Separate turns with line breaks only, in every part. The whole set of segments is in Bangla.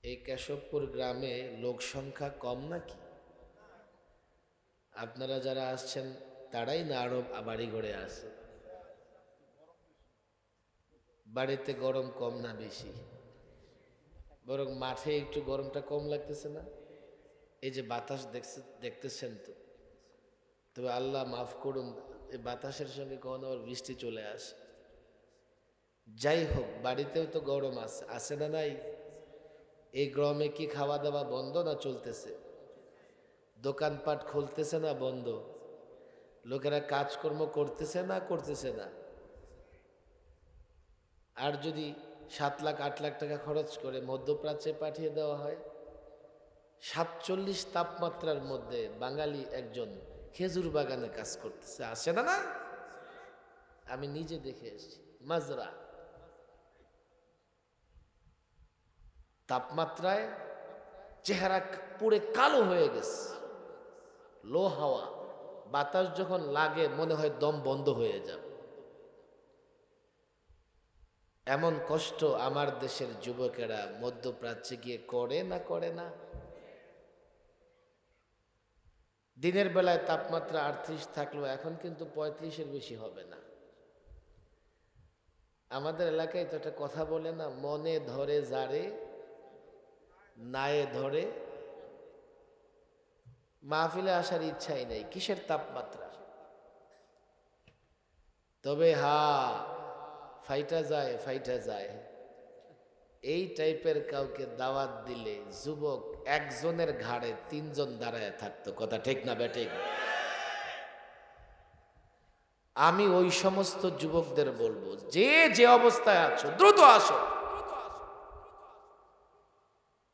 এই কেশবপুর গ্রামে লোক সংখ্যা কম নাকি? আপনারা যারা আসছেন তারাই না আরো বাড়ি ঘরে আছে? বাড়িতে গরম কম না বেশি? বরং মাঠে একটু গরমটা কম লাগতেছে না? এই যে বাতাস দেখতেছেন তো, তবে আল্লাহ মাফ করুন, এই বাতাসের সঙ্গে কখনো আবার বৃষ্টি চলে আসে। যাই হোক, বাড়িতেও তো গরম আছে, আছে না নাই? এই গরমে কি খাওয়া দাওয়া বন্ধ না চলতেছে? দোকানপাট খুলতেছে না বন্ধ? লোকেরা কাজকর্ম করতেছে না করতেছে না? আর যদি 7 লাখ 8 লাখ টাকা খরচ করে মধ্যপ্রাচ্যে পাঠিয়ে দেওয়া হয়, 47 তাপমাত্রার মধ্যে বাঙালি একজন খেজুর বাগানে কাজ করতেছে, আসে না না? আমি নিজে দেখে এসেছি মাজরা। তাপমাত্রায় চেহারা পুড়ে কালো হয়ে গেছে, লো হাওয়া, বাতাস যখন লাগে মনে হয় দম বন্ধ হয়ে যাবে। এমন কষ্ট আমার দেশের যুবকেরা মধ্যপ্রাচ্যে গিয়ে করে না করে না? দিনের বেলায় তাপমাত্রা 38 থাকলেও এখন কিন্তু 35-এর বেশি হবে না। আমাদের এলাকায় তো একটা কথা বলে না, মনে ধরে যারে নায়ে ধরে। মাহফিলে আসার ইচ্ছাই নেই, কিসের তাপমাত্রা? তবে ফাইটা যায় ফাইটা যায়, এই টাইপের কাউকে দাওয়াত দিলে যুবক একজনের ঘাড়ে 3 জন দাঁড়ায় থাকতো। কথা ঠিক না বেঠিক? আমি ওই সমস্ত যুবকদের বলবো, যে যে অবস্থায় আছো দ্রুত আসো,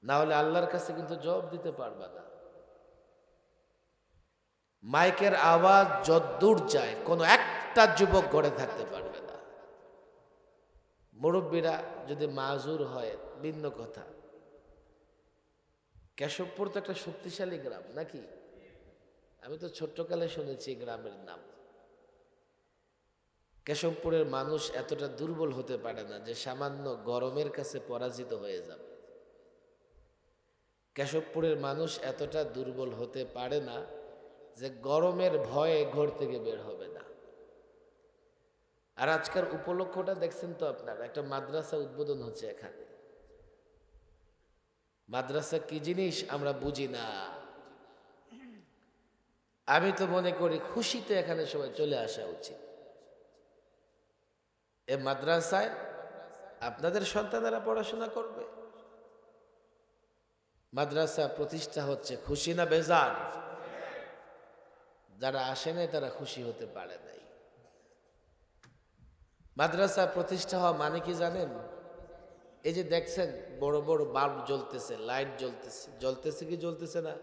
না হলে আল্লাহর কাছে কিন্তু জবাব দিতে পারবা না। মাইকের আওয়াজ যদ্দূর যায় কোনো একটা যুবক ঘরে থাকতে পারবে না। মুরব্বীরা যদি মাজুর হয় ভিন্ন কথা। কেশবপুর তো একটা শক্তিশালী গ্রাম নাকি? আমি তো ছোট্টকালে শুনেছি গ্রামের নাম। কেশবপুরের মানুষ এতটা দুর্বল হতে পারে না যে সামান্য গরমের কাছে পরাজিত হয়ে যাবে। কেশবপুরের মানুষ এতটা দুর্বল হতে পারে না যে গরমের ভয়ে ঘর থেকে বের হবে না। আর আজকের উপলক্ষটা দেখছেন তো আপনারা, একটা মাদ্রাসা উদ্বোধন হচ্ছে এখানে। মাদ্রাসা কি জিনিস আমরা বুঝি না। আমি তো মনে করি খুশিতে এখানে সবাই চলে আসা উচিত। এ মাদ্রাসায় আপনাদের সন্তানেরা পড়াশোনা করবে। মাদ্রাসা প্রতিষ্ঠা হচ্ছে, খুশি না বেজার? যারা আসে নাই তারা খুশি হতে পারে নাই। মাদ্রাসা প্রতিষ্ঠা হওয়া মানে কি জানেন? এই যে দেখছেন বড় বড় বাল্ব জ্বলতেছে, লাইট জ্বলতেছে, জ্বলতেছে কি জ্বলতেছে না?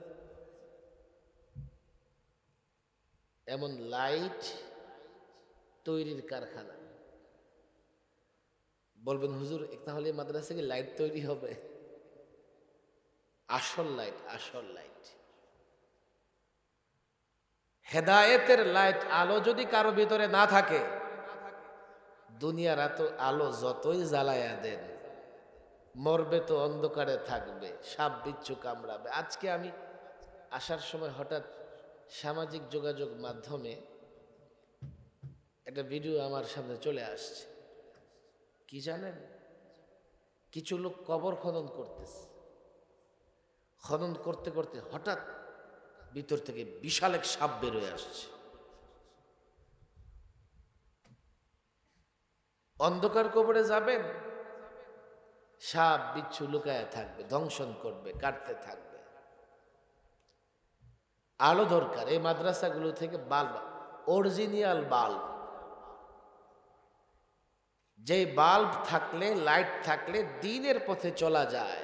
এমন লাইট তৈরির কারখানা। বলবেন হুজুর তাহলে মাদ্রাসা কি লাইট তৈরি হবে? আসল লাইট, আসল লাইট, হেদায়েতের লাইট, আলো যদি কারো ভিতরে না থাকে, দুনিয়ার এত আলো যতই জ্বালায়া দেন, মরবে তো অন্ধকারে থাকবে, সাপ বিচ্ছু কামড়াবে। আজকে আমি আসার সময় হঠাৎ সামাজিক যোগাযোগ মাধ্যমে একটা ভিডিও আমার সামনে চলে আসছে। কি জানেন? কিছু লোক কবর খনন করতেছে, খনন করতে করতে হঠাৎ ভিতর থেকে বিশাল এক সাপ বেরোয় আসছে। অন্ধকার কবরে যাবেন, সাপ বিচ্ছু লুকায় থাকবে, দংশন করবে, কাটতে থাকবে। আলো দরকার। এই মাদ্রাসাগুলো থেকে বাল্ব, অরিজিনাল বাল্ব, যে বাল্ব থাকলে, লাইট থাকলে দিনের পথে চলা যায়।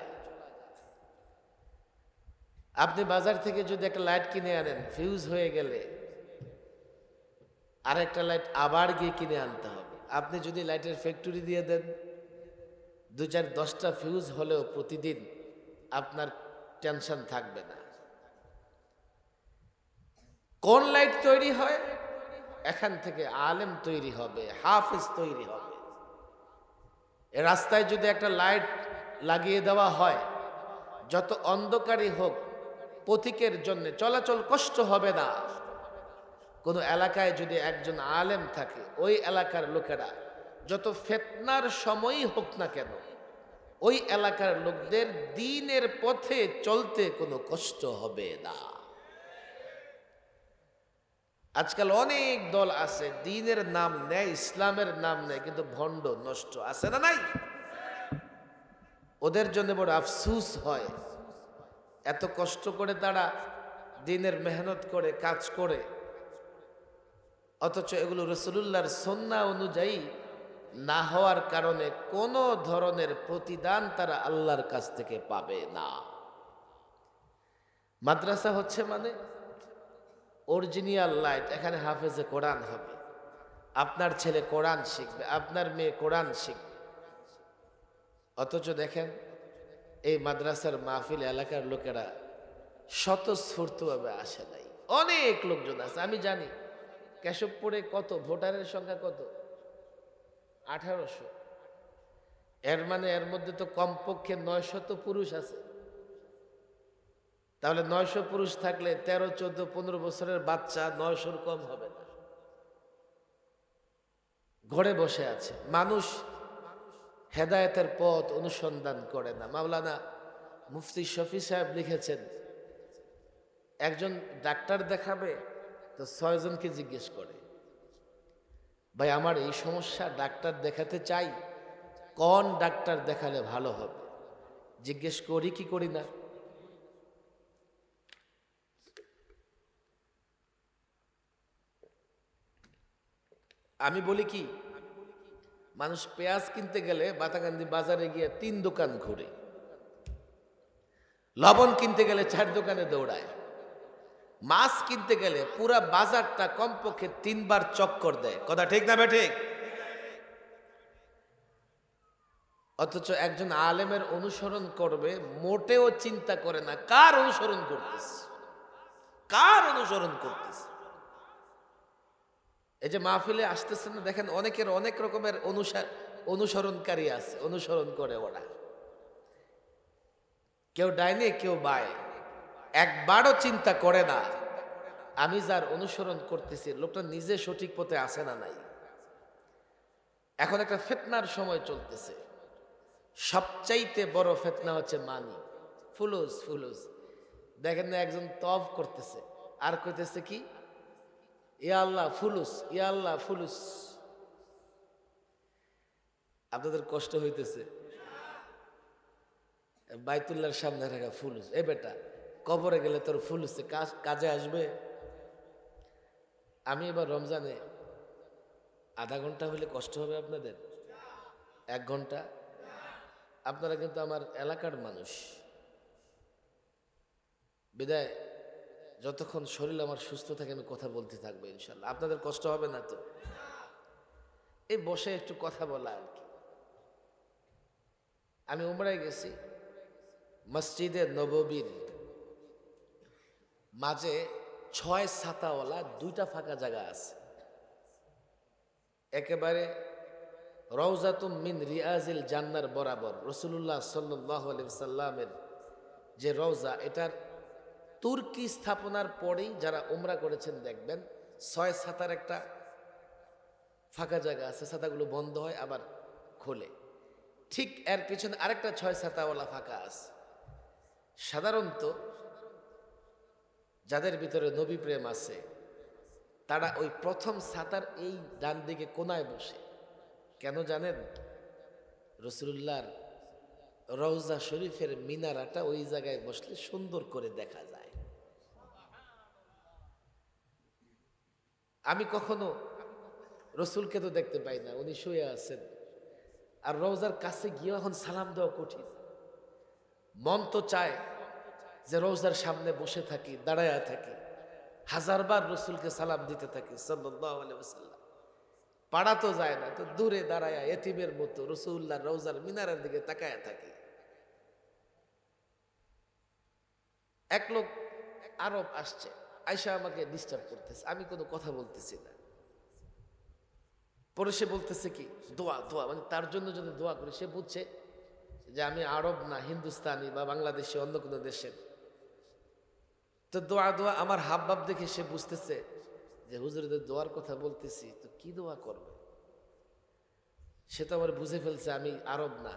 আপনি বাজার থেকে যদি একটা লাইট কিনে আনেন, ফিউজ হয়ে গেলে আর একটা লাইট আবার গিয়ে কিনে আনতে হবে। আপনি যদি লাইটের ফ্যাক্টরি দিয়ে দেন, 2-4-10টা ফিউজ হলেও প্রতিদিন আপনার টেনশন থাকবে না। কোন লাইট তৈরি হয়? এখান থেকে আলেম তৈরি হবে, হাফেজ তৈরি হবে। এ রাস্তায় যদি একটা লাইট লাগিয়ে দেওয়া হয়, যত অন্ধকারই হোক পথিকের জন্য চলাচল কষ্ট হবে না। কোনো এলাকায় যদি একজন আলেম থাকে, ওই এলাকার লোকেরা যত ফিতনার সময়ই হোক না কেন, ওই এলাকার লোকদের দ্বীনের পথে চলতে কোনো কষ্ট হবে না। আজকাল অনেক দল আছে, দ্বীনের নাম নেয়, ইসলামের নাম নেয়, কিন্তু ভণ্ড নষ্ট আছে না নাই? ওদের জন্য বড় আফসুস হয়। এত কষ্ট করে তারা দ্বীনের মেহনত করে, কাজ করে, অথচ এগুলো রাসূলুল্লাহর সুন্নাহ অনুযায়ী না হওয়ার কারণে কোনো ধরনের প্রতিদান তারা আল্লাহর কাছ থেকে পাবে না। মাদ্রাসা হচ্ছে মানে অরিজিনাল লাইট, এখানে হাফেজে কোরআন হবে, আপনার ছেলে কোরআন শিখবে, আপনার মেয়ে কোরআন শিখবে। অথচ দেখেন এই মাদ্রাসার মাহফিল এলাকার লোকেরা স্বতঃস্ফূর্তভাবে আসে নাই। অনেক লোকজন আছে, আমি জানি কেশবপুরে কত ভোটারের সংখ্যা, কত 1800। এর মানে এর মধ্যে তো কমপক্ষে 900 পুরুষ আছে। তাহলে 900 পুরুষ থাকলে 13, 14, 15 বছরের বাচ্চা 900-র কম হবে না। ঘরে বসে আছে মানুষ, হেদায়েতের পথ অনুসন্ধান করে না। মাওলানা মুফতি শফি সাহেব লিখেছেন, একজন ডাক্তার দেখাবে তো 6 জনকে জিজ্ঞেস করে, ভাই আমার এই সমস্যা, ডাক্তার দেখাতে চাই, কোন ডাক্তার দেখালে ভালো হবে? জিজ্ঞেস করি কি করি না? আমি বলি কি, মানুষ পেঁয়াজ কিনতে গেলে বাতাকান্দি বাজারে গিয়ে 3 দোকান ঘুরে, লবণ কিনতে গেলে 4 দোকানে দৌড়ায়, মাছ কিনতে গেলে পুরা বাজারটা কমপক্ষে 3 বার চক্কর দেয়। কথা ঠিক না বেঠিক? অথচ একজন আলেমের অনুসরণ করবে, মোটেও চিন্তা করে না কার অনুসরণ করতেছে, কার অনুসরণ করতেছে। এই যে মাহফিলে আসতেছেন না, দেখেন অনেকের অনেক রকমের অনুসরণকারী আছে, অনুসরণ করে ওরা। কেউ ডাইনে, কেউ বায়ে, একবারও চিন্তা করে না আমি যার অনুসরণ করতেছি লোকটা নিজে সঠিক পথে আসে না নাই। এখন একটা ফিতনার সময় চলতেছে, সবচাইতে বড় ফিতনা হচ্ছে মানি, ফুলুস। ফুলুস দেখেন না, একজন তওয়াফ করতেছে আর কইতেছে কি, ইয়া আল্লাহ ফুলুস, ইয়া আল্লাহ ফুলুস। আপনাদের কষ্ট হইতেছে? বাইতুল্লাহর সামনে রাখা ফুলুস, এ বেটা কবরে গেলে তোর ফুলুসে কাজে আসবে? আমি এবার রমজানে আধা ঘন্টা হলে কষ্ট হবে আপনাদের, 1 ঘন্টা। আপনারা কিন্তু আমার এলাকার মানুষ, বিদায় যতক্ষণ শরীর আমার সুস্থ থাকে আমি কথা বলতে থাকবো ইনশাল্লাহ, আপনাদের কষ্ট হবে না তো? এই বসে একটু কথা বলা আর কি। আমি উমরায় গেছি, মসজিদে নববীর মাঝে 6 ছাতাওয়ালা 2টা ফাঁকা জায়গা আছে, একেবারে রওজাতুম মিন রিয়াজিল জান্নার বরাবর। রাসূলুল্লাহ সাল্লাল্লাহু আলাইহি সাল্লামের যে রওজা, এটার তুর্কি স্থাপনার পরেই যারা উমরা করেছেন দেখবেন 6 ছাতার একটা ফাঁকা জায়গা আছে, ছাতাগুলো বন্ধ হয় আবার খোলে, ঠিক এর পিছনে আরেকটা 6 ছাতাওয়ালা ফাঁকা আছে। সাধারণত যাদের ভিতরে নবী প্রেম আছে তারা ওই প্রথম ছাতার এই ডান দিকে কোনায় বসে। কেন জানেন? রাসূলুল্লাহর রওজা শরীফের মিনারাটা ওই জায়গায় বসলে সুন্দর করে দেখা যায়। আমি কখনো রসুলকে তো দেখতে পাই না, উনি শুয়ে আছেন, আর রওজার কাছে গিয়ে এখন সালাম দেওয়া কঠিন। মন তো চায় যে রওজার সামনে বসে থাকি, দাঁড়ায়া থাকি, 1000বার রসুলকে সালাম দিতে থাকি সাল্লাল্লাহু আলাইহি ওয়াসাল্লাম। পাড়া তো যায় না, তো দূরে দাঁড়ায়া এতিমের মতো রাসূলুল্লাহর রওজার মিনারের দিকে তাকায়া থাকি। এক লোক আরব আসছে, আয়সা আমাকে ডিস্টার্ব করতেছে, আমি কোনো কথা বলতেছি না। পরে সে বলতেছে কি, দোয়া দোয়া, মানে তার জন্য যদি দোয়া করি, সে বুঝছে যে আমি আরব না হিন্দুস্তানি বা বাংলাদেশি অন্য কোনো দেশের। তো দোয়া দোয়া আমার হাবভাব দেখে সে বুঝতেছে যে হুজুরদের দোয়ার কথা বলতেছি, তো কি দোয়া করবে। সে তো আবার বুঝে ফেলছে আমি আরব না,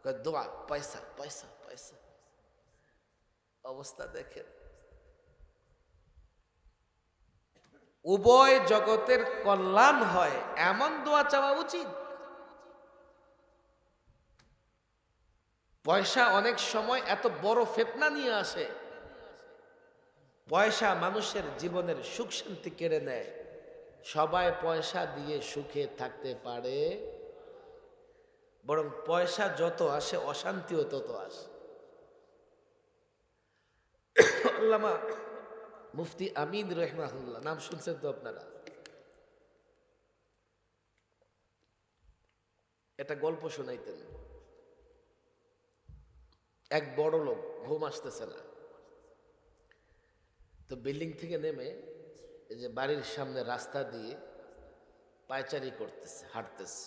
কয় দোয়া, পয়সা পয়সা পয়সা। অবস্থা দেখেন, উভয় জগতের কল্যাণ হয় এমন দোয়া চাওয়া উচিত। পয়সা অনেক সময় এত বড় ফিতনা নিয়ে আসে। পয়সা মানুষের জীবনের সুখ শান্তি কেড়ে নেয়। সবাই পয়সা দিয়ে সুখে থাকতে পারে, বরং পয়সা যত আসে অশান্তিও তত আসে। আল্লামা মুফতি আমিন রাহিমাহুল্লাহ, নাম শুনছেন তো আপনারা? একটা গল্প শোনাইতেন। এক বড় লোক, ঘুম আসতেছে না, তো বিল্ডিং থেকে নেমে এই যে বাড়ির সামনে রাস্তা দিয়ে পায়চারি করতেছে, হাঁটতেছে।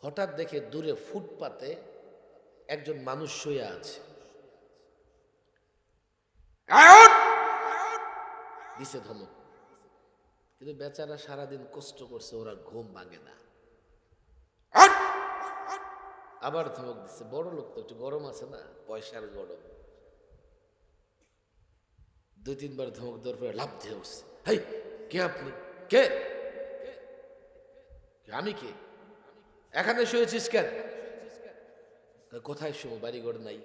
হঠাৎ দেখে দূরে ফুটপাতে একজন মানুষ শুয়ে আছে। দিছে ধমক, কিন্তু বেচারা সারাদিন কষ্ট করছে, ওরা ঘুম ভাঙে না। আবার ধমক দিচ্ছে, বড় লোক তো একটু গরম আছে না, পয়সার গরম। 2-3 বার ধমক দেওয়ার পরে লাফ দিয়ে উঠছে, হেই কে আপনি, কে? আমি কে? এখানে শুয়েছিস কেন? কোথায় শুবো, বাড়িঘর নাই।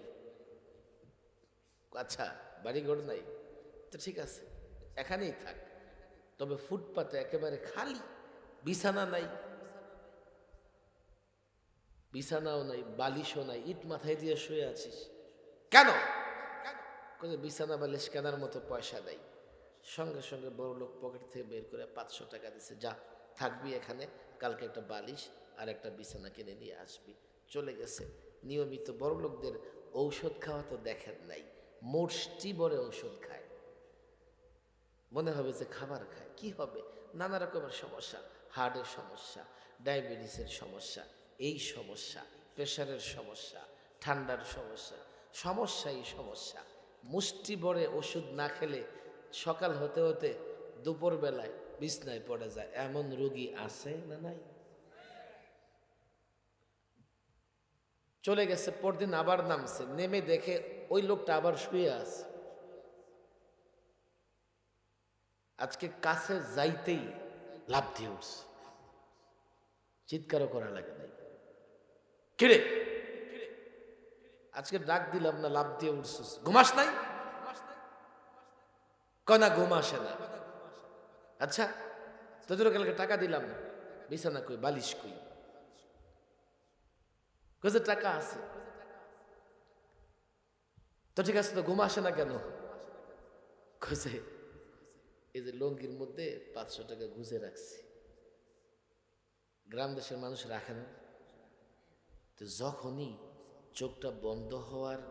আচ্ছা বাড়িঘর নাই, তো ঠিক আছে এখানেই থাক, তবে ফুটপাতে একেবারে খালি, বিছানা নাই, বিছানাও নাই, বালিশও নাই, ইট মাথায় দিয়ে শুয়ে আছিস কেন? বিছানা বালিশ কেনার মতো পয়সা নাই। সঙ্গে সঙ্গে বড় লোক পকেট থেকে বের করে 500 টাকা দিছে, যা থাকবি এখানে, কালকে একটা বালিশ আর একটা বিছানা কিনে নিয়ে আসবি। চলে গেছে। নিয়মিত বড় লোকদের ঔষধ খাওয়া তো দেখেন নাই, মোষ্টি বড় ঔষধ খায়, মনে হবে যে খাবার খায়। কি হবে? নানা রকমের সমস্যা, হার্টের সমস্যা, ডায়াবেটিসের সমস্যা, এই সমস্যা, প্রেশারের সমস্যা, ঠান্ডার সমস্যা, সমস্যাই সমস্যা। মুষ্টি ভরে ওষুধ না খেলে সকাল হতে হতে দুপুর বেলায় বিছনায় পড়ে যায়, এমন রোগী আছে না নাই? চলে গেছে, পরদিন আবার নামছে, নেমে দেখে ওই লোকটা আবার শুয়ে আছে। আজকে কাছে যাইতেই লাফ দিয়ে উঠছে, চিৎকারও করা লাগে নাই। কিরে আজকে ডাক দিলাম না, লাফ দিয়ে উঠছিস, ঘুমাস নাই? কনা ঘুম আসে না। আচ্ছা তোদের কালকে টাকা দিলাম, বিছানা কই, বালিশ কই? কইছে টাকা আছে। তো ঠিক আছে, তো ঘুম আসে না কেন? কইছে এই যে লঙ্গির মধ্যে 500 টাকা গুজে রাখছি, গ্রাম দেশের মানুষ রাখে না, তো যখনই চোখটা বন্ধ হওয়ার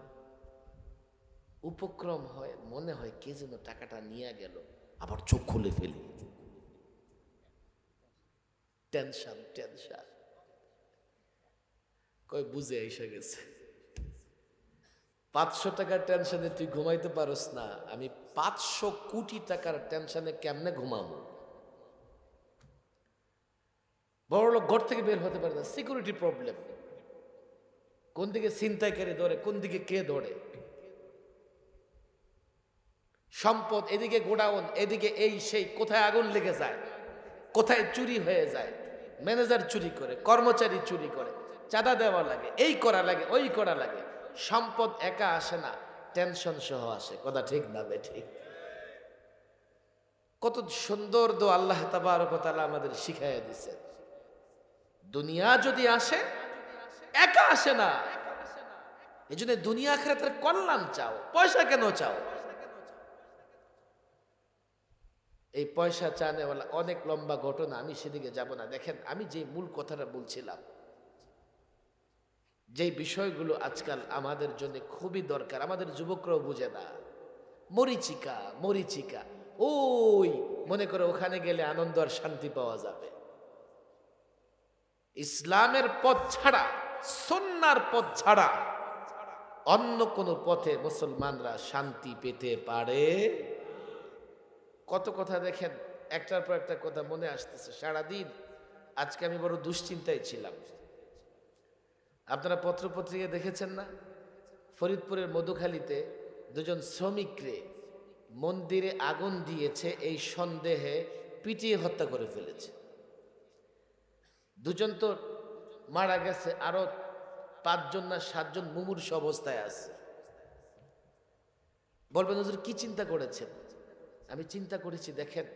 উপক্রম হয়, মনে হয় কে যেন টাকাটা নিয়ে গেল, আবার চোখ খুলে ফেলি। টেনশন টেনশন, কই বুঝে এসে গেছে। 500 টাকার টেনশনে তুই ঘুমাইতে পারস না, আমি 500 কোটি টাকার টেনশনে কেমনে ঘুমাবো? বড় লোক ঘর থেকে বের হতে পারে না, সিকিউরিটি প্রবলেম। কোন দিকে ছিনতাইকারী ধরে, কোন দিকে কে ধরে, সম্পদ এদিকে গোডাউন, এদিকে এই সেই, কোথায় আগুন লেগে যায়, কোথায় চুরি হয়ে যায়, ম্যানেজার চুরি করে, কর্মচারী চুরি করে, চাঁদা দেওয়া লাগে, এই করা লাগে, ওই করা লাগে। সম্পদ একা আসে না, টেনশন সহ আসে। কথা ঠিক না বে ঠিক? কত সুন্দর দো আল্লাহ তাবারক ওয়া তাআলা আমাদের শিখাইয়া দিছে। দুনিয়া যদি আসে একা আসে না, এই জন্য দুনিয়া আখিরাতের কল্যাণ চাও, পয়সা কেন চাও? এই পয়সা চানেওয়ালা অনেক লম্বা ঘটনা, আমি সেদিকে যাব না। দেখেন আমি যে মূল কথাটা বলছিলাম, যেই বিষয়গুলো আজকাল আমাদের জন্য খুবই দরকার, আমাদের যুবকরাও বুঝে না। মরিচিকা মরিচিকা, ওই মনে করে ওখানে গেলে আনন্দ আর শান্তি পাওয়া যাবে। ইসলামের পথ ছাড়া সুন্নাহর পথ ছাড়া অন্য কোনো পথে মুসলমানরা শান্তি পেতে পারে। কত কথা দেখেন, একটার পর একটা কথা মনে আসতেছে সারাদিন। আজকে আমি বড় দুশ্চিন্তায় ছিলাম। আপনারা পত্রপত্রিকা দেখেছেন না? ফরিদপুরের মধুখালীতে দুজন শ্রমিকরে মন্দিরে আগুন দিয়েছে এই সন্দেহে পিটিয়ে হত্যা করে ফেলেছে। দুজন তো মারা গেছে, আরো 5 জন না 7 জন মুমূর্ষু অবস্থায় আছে। বলবেন হুজুর কি চিন্তা করেছেন? আমি চিন্তা করেছি, দেখেন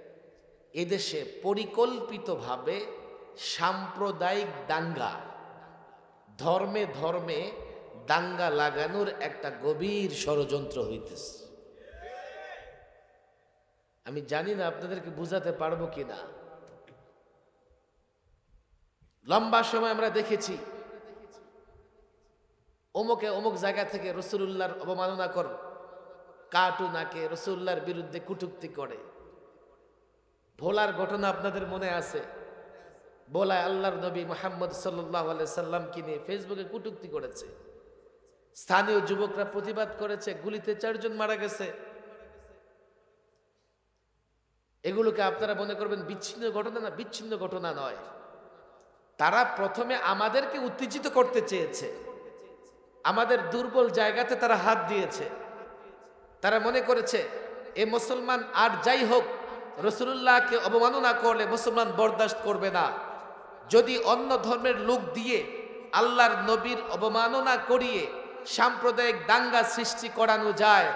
এদেশে পরিকল্পিতভাবে সাম্প্রদায়িক দাঙ্গা, ধর্মে ধর্মে দাঙ্গা লাগানোর একটা গভীর ষড়যন্ত্র হইতেছে। আমি জানি না আপনাদেরকে বুঝাতে পারবো কিনা। লম্বা সময় আমরা দেখেছি অমুকে অমুক জায়গা থেকে রাসূলুল্লাহর অবমাননা কর, কার্টুন আঁকে, রাসূলুল্লাহর বিরুদ্ধে কটূক্তি করে। ভোলার ঘটনা আপনাদের মনে আছে? ভোলায় আল্লাহর নবী মুহাম্মদ সাল্লাল্লাহু আলাইহি সাল্লামকে নিয়ে ফেসবুকে কটূক্তি করেছে। স্থানীয় যুবকরা প্রতিবাদ করেছে, গুলিতে 4 জন মারা গেছে। এগুলোকে আপনারা মনে করবেন বিচ্ছিন্ন ঘটনা, না, বিচ্ছিন্ন ঘটনা নয়। তারা প্রথমে আমাদেরকে উত্তেজিত করতে চেয়েছে, আমাদের দুর্বল জায়গাতে তারা হাত দিয়েছে। তারা মনে করেছে এ মুসলমান আর যাই হোক রাসূলুল্লাহকে অবমাননা করলে মুসলমান বরদাস্ত করবে না। যদি অন্য ধর্মের লোক দিয়ে আল্লাহর নবীর অবমাননা করিয়ে সাম্প্রদায়িক দাঙ্গা সৃষ্টি করানো যায়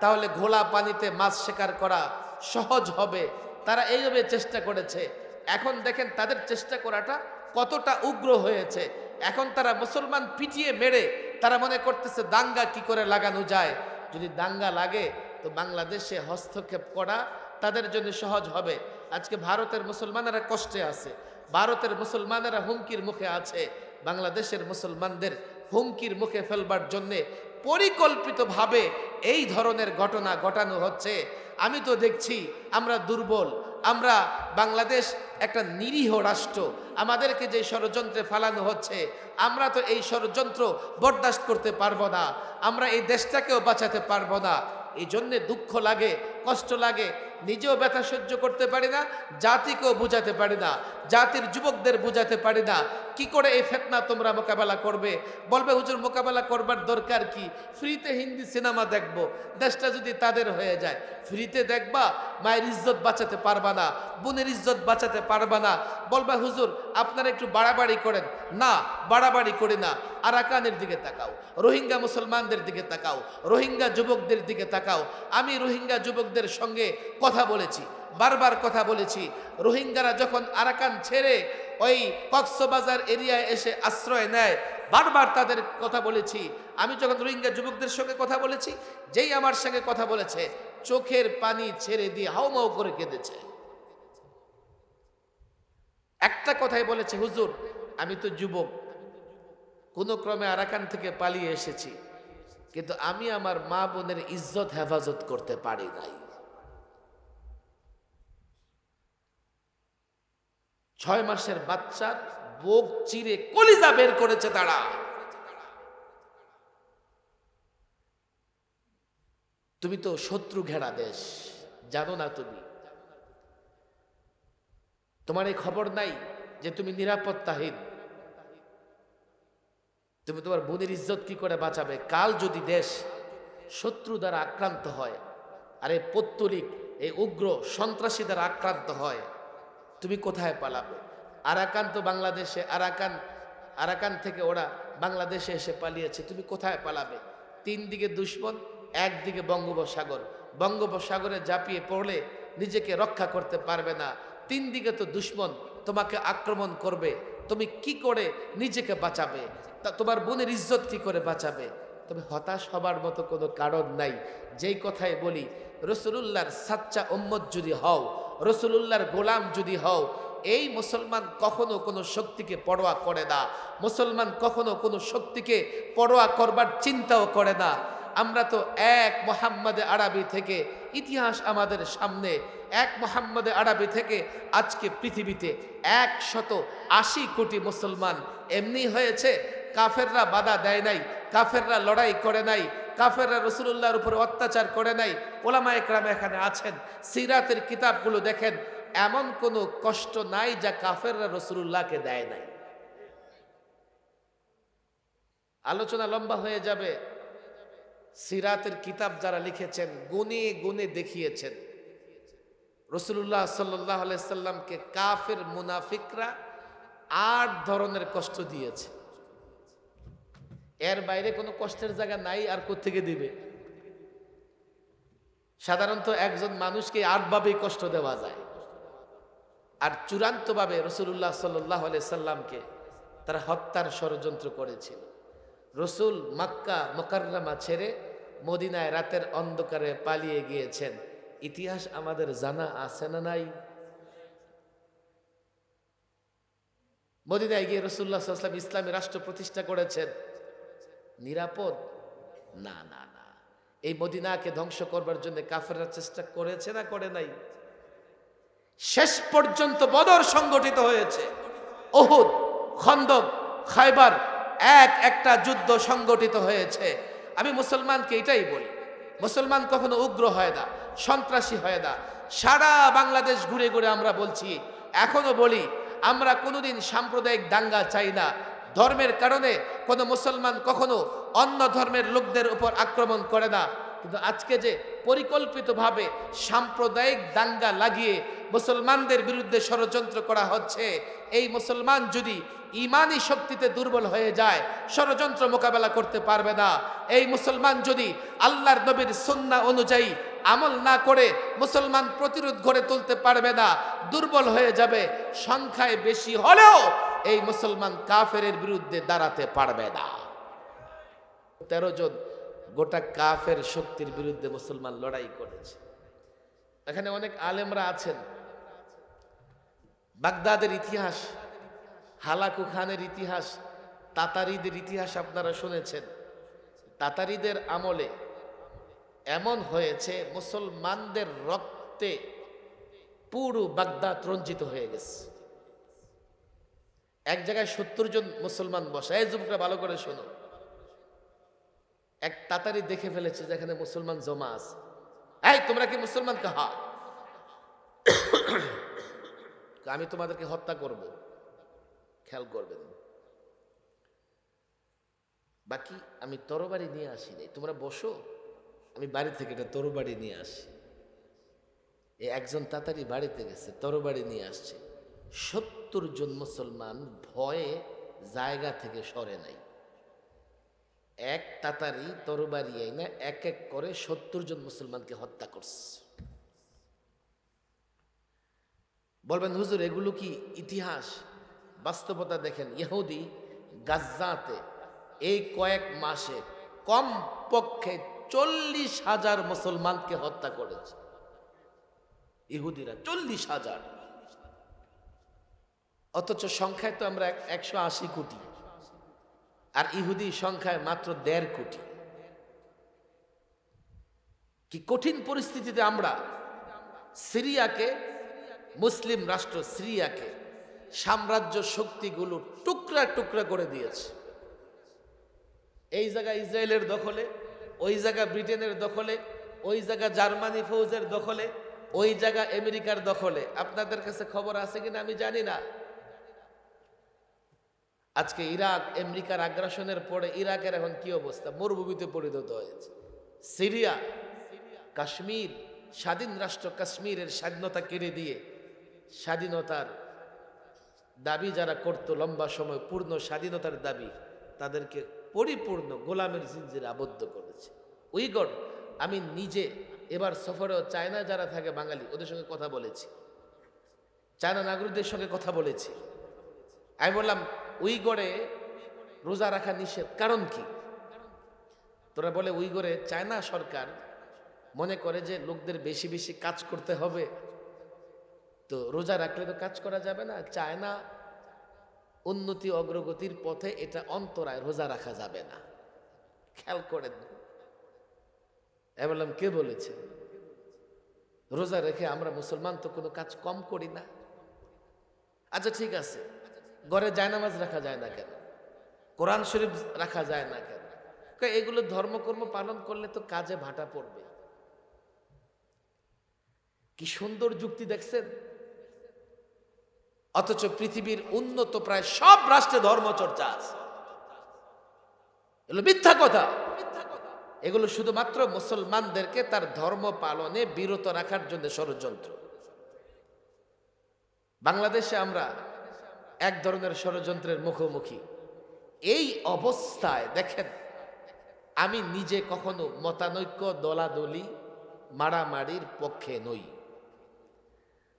তাহলে ঘোলা পানিতে মাছ শিকার করা সহজ হবে। তারা এইভাবে চেষ্টা করেছে। এখন দেখেন তাদের চেষ্টা করাটা কতটা উগ্র হয়েছে। এখন তারা মুসলমান পিটিয়ে মেরে তারা মনে করতেছে দাঙ্গা কি করে লাগানো যায়। যদি দাঙ্গা লাগে তো বাংলাদেশে হস্তক্ষেপ করা তাদের জন্য সহজ হবে। আজকে ভারতের মুসলমানেরা কষ্টে আছে, ভারতের মুসলমানেরা হুমকির মুখে আছে। বাংলাদেশের মুসলমানদের হুমকির মুখে ফেলবার জন্যে পরিকল্পিতভাবে এই ধরনের ঘটনা ঘটানো হচ্ছে। আমি তো দেখছি আমরা দুর্বল, আমরা বাংলাদেশ একটা নিরীহ রাষ্ট্র, আমাদেরকে যে ষড়যন্ত্রে ফালানো হচ্ছে আমরা তো এই ষড়যন্ত্র বরদাস্ত করতে পারবো না, আমরা এই দেশটাকেও বাঁচাতে পারবো না। এই জন্যে দুঃখ লাগে, কষ্ট লাগে, নিজেও ব্যথা সহ্য করতে পারি না, জাতিকেও বুঝাতে পারি না, জাতির যুবকদের বুঝাতে পারি না। কি করে এই ফিতনা তোমরা মোকাবেলা করবে? বলবে হুজুর মোকাবেলা করবার দরকার কি? ফ্রিতে হিন্দি সিনেমা দেখবো, দেশটা যদি তাদের হয়ে যায়। ফ্রিতে দেখবা, মায়ের ইজ্জত বাঁচাতে পারবা না, বোনের ইজ্জত বাঁচাতে পারবা না। বলবা হুজুর আপনারা একটু বাড়াবাড়ি করেন। না, বাড়াবাড়ি করি না। আরাকানের দিকে তাকাও, রোহিঙ্গা মুসলমানদের দিকে তাকাও, রোহিঙ্গা যুবকদের দিকে তাকাও। আমি রোহিঙ্গা যুবকদের সঙ্গে কথা বলেছি, বারবার কথা বলেছি। রোহিঙ্গারা যখন আরাকান ছেড়ে ওই কক্সবাজার এরিয়ায় এসে আশ্রয় নেয়, বারবার তাদের কথা বলেছি। আমি যখন রোহিঙ্গা যুবকদের সঙ্গে কথা বলেছি, যেই আমার সঙ্গে কথা বলেছে চোখের পানি ছেড়ে দিয়ে হাউমাউ করে কেঁদেছে। একটা কথাই বলেছে, হুজুর আমি তো যুবক, কোনো ক্রমে আরাকান থেকে পালিয়ে এসেছি, কিন্তু আমি আমার মা বোনের ইজ্জত হেফাজত করতে পারি নাই। 6 মাসের বাচ্চার বুক চিরে কলিজা বের করেছে তারা। তুমি তো শত্রু ঘেরা দেশ, জানো না তুমি? তোমার এই খবর নাই যে তুমি নিরাপত্তাহীন? তুমি তোমার বোনের ইজ্জত কি করে বাঁচাবে? কাল যদি দেশ শত্রু দ্বারা আক্রান্ত হয়, আর এই পত্তলিক এই উগ্র সন্ত্রাসী দ্বারা আক্রান্ত হয়, তুমি কোথায় পালাবে? আরাকান তো বাংলাদেশে, আরাকান থেকে ওরা বাংলাদেশে এসে পালিয়েছে, তুমি কোথায় পালাবে? 3 দিকে দুশ্মন, একদিকে বঙ্গোপসাগর। বঙ্গোপসাগরে ঝাঁপিয়ে পড়লে নিজেকে রক্ষা করতে পারবে না। 3 দিকে তো দুশ্মন তোমাকে আক্রমণ করবে, তুমি কি করে নিজেকে বাঁচাবে? তা তোমার বোনের ইজ্জত কি করে বাঁচাবে? তবে হতাশ হবার মতো কোনো কারণ নাই। যেই কথাই বলি, রাসূলুল্লাহর সাচ্চা উম্মত যদি হও, রাসূলুল্লাহর গোলাম যদি হও, এই মুসলমান কখনো কোনো শক্তিকে পরোয়া করে না। মুসলমান কখনো কোনো শক্তিকে পরোয়া করবার চিন্তাও করে না। আমরা তো এক মুহাম্মদে আরবি থেকে, ইতিহাস আমাদের সামনে, এক মুহাম্মদে আরবি থেকে আজকে পৃথিবীতে 180 কোটি মুসলমান এমনি হয়েছে কাফেররা বাধা দেয় নাই, কাফেররা লড়াই করে নাই, কাফেররা রাসূলুল্লাহর উপর অত্যাচার করে নাই। ওলামা একরাম এখানে আছেন, সিরাতের কিতাবগুলো দেখেন, এমন কোনো কষ্ট নাই যা কাফেররা রাসূলুল্লাহকে দেয় নাই। আলোচনা লম্বা হয়ে যাবে। সিরাতের কিতাব যারা লিখেছেন গুনে গুনে দেখিয়েছেন রাসূলুল্লাহ সাল্লাল্লাহু আলাইহি সাল্লামকে কাফের মুনাফিকরা 8 ধরনের কষ্ট দিয়েছে। এর বাইরে কোনো কষ্টের জায়গা নাই, আর কোত্থেকে দিবে? সাধারণত একজন মানুষকে 8 ভাবেই কষ্ট দেওয়া যায়, আর চূড়ান্তভাবে রাসূলুল্লাহ সাল্লাল্লাহু আলাইহি সাল্লামকে তারা হত্যার ষড়যন্ত্র করেছিল। রসুল মক্কা মুকাররমা ছেড়ে মদিনায় রাতের অন্ধকারে পালিয়ে গিয়েছেন। ইতিহাস আমাদের জানা আছে না নাই? মদিনায় গিয়ে রাসূলুল্লাহ সাল্লাল্লাহু আলাইহি ওয়াসাল্লাম ইসলামী রাষ্ট্র প্রতিষ্ঠা করেছেন। নিরাপদ? না না না। এই মদিনাকে ধ্বংস করবার জন্য কাফেররা চেষ্টা করেছে না করে নাই? শেষ পর্যন্ত বদর সংগঠিত হয়েছে, উহুদ, খন্দক, খায়বার, একটা যুদ্ধ সংগঠিত হয়েছে। আমি মুসলমানকে এটাই বলি, মুসলমান কখনো উগ্র হয় না, সন্ত্রাসী হয় না। সারা বাংলাদেশ ঘুরে ঘুরে আমরা বলছি, এখনো বলি, আমরা কোনোদিন সাম্প্রদায়িক দাঙ্গা চাই না। ধর্মের কারণে কোনো মুসলমান কখনো অন্য ধর্মের লোকদের উপর আক্রমণ করে না, কিন্তু আজকে যে পরিকল্পিতভাবে সাম্প্রদায়িক দাঙ্গা লাগিয়ে মুসলমানদের বিরুদ্ধে ষড়যন্ত্র করা হচ্ছে, এই মুসলমান যদি ইমানি শক্তিতে দুর্বল হয়ে যায় ষড়যন্ত্র মোকাবেলা করতে পারবে না। এই মুসলমান যদি আল্লাহর নবীর সুন্নাহ অনুযায়ী আমল না করে মুসলমান প্রতিরোধ গড়ে তুলতে পারবে না, দুর্বল হয়ে যাবে। সংখ্যায় বেশি হলেও এই মুসলমান কাফেরের বিরুদ্ধে দাঁড়াতে পারবে না। 13 জন গোটা কাফের শক্তির বিরুদ্ধে মুসলমান লড়াই করেছে। এখানে অনেক আলেমরা আছেন। বাগদাদের ইতিহাস, হালাকু খানের ইতিহাস, তাতারিদের ইতিহাস আপনারা শুনেছেন। তাতারিদের আমলে এমন হয়েছে মুসলমানদের রক্তে পুরো বাগদাদ রঞ্জিত হয়ে গেছে। এক জায়গায় 70 জন মুসলমান বসা। এই যুবকরা ভালো করে শোনো। এক তাতারি দেখে ফেলেছে যেখানে মুসলমান জমা আছে। এই তোমরা কি মুসলমান? কাহা, আমি তোমাদেরকে হত্যা করব, খেয়াল করবেন। বাকি আমি তরবারি নিয়ে আসিনি, তোমরা বসো, আমি বাড়ি থেকে একটা তরবারি নিয়ে আসি। এই একজন তাতারি বাড়িতে গেছে, তরবারি নিয়ে আসছে। 70 জন মুসলমান ভয়ে জায়গা থেকে সরে নাই। এক তাতারি তরবারি না এক এক করে 70 জন মুসলমানকে হত্যা করছে। বলবেন হুজুর এগুলো কি ইতিহাস? বাস্তবতা দেখেন, ইহুদি গাজ্জাতে এই কয়েক মাসে কম পক্ষে 40,000 মুসলমানকে হত্যা করেছে। ইহুদিরা 40,000, অথচ সংখ্যায় তো আমরা 180 কোটি, আর ইহুদি সংখ্যায় মাত্র 1.5 কোটি। কি কঠিন পরিস্থিতিতে আমরা সিরিয়াকে, মুসলিম রাষ্ট্র সিরিয়াকে সাম্রাজ্য শক্তিগুলো টুকরা টুকরা করে দিয়েছে। এই জায়গা ইসরায়েলের দখলে, ওই জায়গা ব্রিটেনের দখলে, ওই জায়গা জার্মানি ফৌজের দখলে, ওই জায়গা আমেরিকার দখলে। আপনাদের কাছে খবর আছে কিনা আমি জানি না। আজকে ইরাক আমেরিকার আগ্রাসনের পরে ইরাকের এখন কি অবস্থা? মরুভূমিতে পরিণত হয়েছে। সিরিয়া, কাশ্মীর, স্বাধীন রাষ্ট্র কাশ্মীরের স্বাধীনতা কেড়ে দিয়ে স্বাধীনতার দাবি যারা করত লম্বা সময়, পূর্ণ স্বাধীনতার দাবি, তাদেরকে পরিপূর্ণ গোলামের জিনজিরে আবদ্ধ করেছে। উইগর, আমি নিজে এবার সফরেও চায়না যারা থাকে বাঙালি, ওদের সঙ্গে কথা বলেছি, চায়না নাগরিকদের সঙ্গে কথা বলেছি। আমি বললাম উইগরে রোজা রাখা নিষেধ, কারণ কি? তোরা বলে উইগরে চায়না সরকার মনে করে যে লোকদের বেশি বেশি কাজ করতে হবে, তো রোজা রাখলে তো কাজ করা যাবে না। চায়না উন্নতি অগ্রগতির পথে এটা অন্তরায়, রোজা রাখা যাবে না। খেয়াল করেন। আমি বললাম কে বলেছে? রোজা রেখে আমরা মুসলমান তো কোনো কাজ কম করি না। আচ্ছা ঠিক আছে, ঘরে জায়নামাজ রাখা যায় না কেন? কোরআন শরীফ রাখা যায় না কেন? এগুলো ধর্মকর্ম পালন করলে তো কাজে ভাটা পড়বে। কি সুন্দর যুক্তি দেখছেন। অথচ পৃথিবীর উন্নত প্রায় সব রাষ্ট্রে ধর্মচর্চা আছে। এগুলো মিথ্যা কথা। এগুলো শুধুমাত্র মুসলমানদেরকে তার ধর্ম পালনে বিরত রাখার জন্য ষড়যন্ত্র। বাংলাদেশে আমরা এক ধরনের ষড়যন্ত্রের মুখোমুখি। এই অবস্থায় দেখেন, আমি নিজে কখনো মতানৈক্য, দলাদলি, মারামারির পক্ষে নই।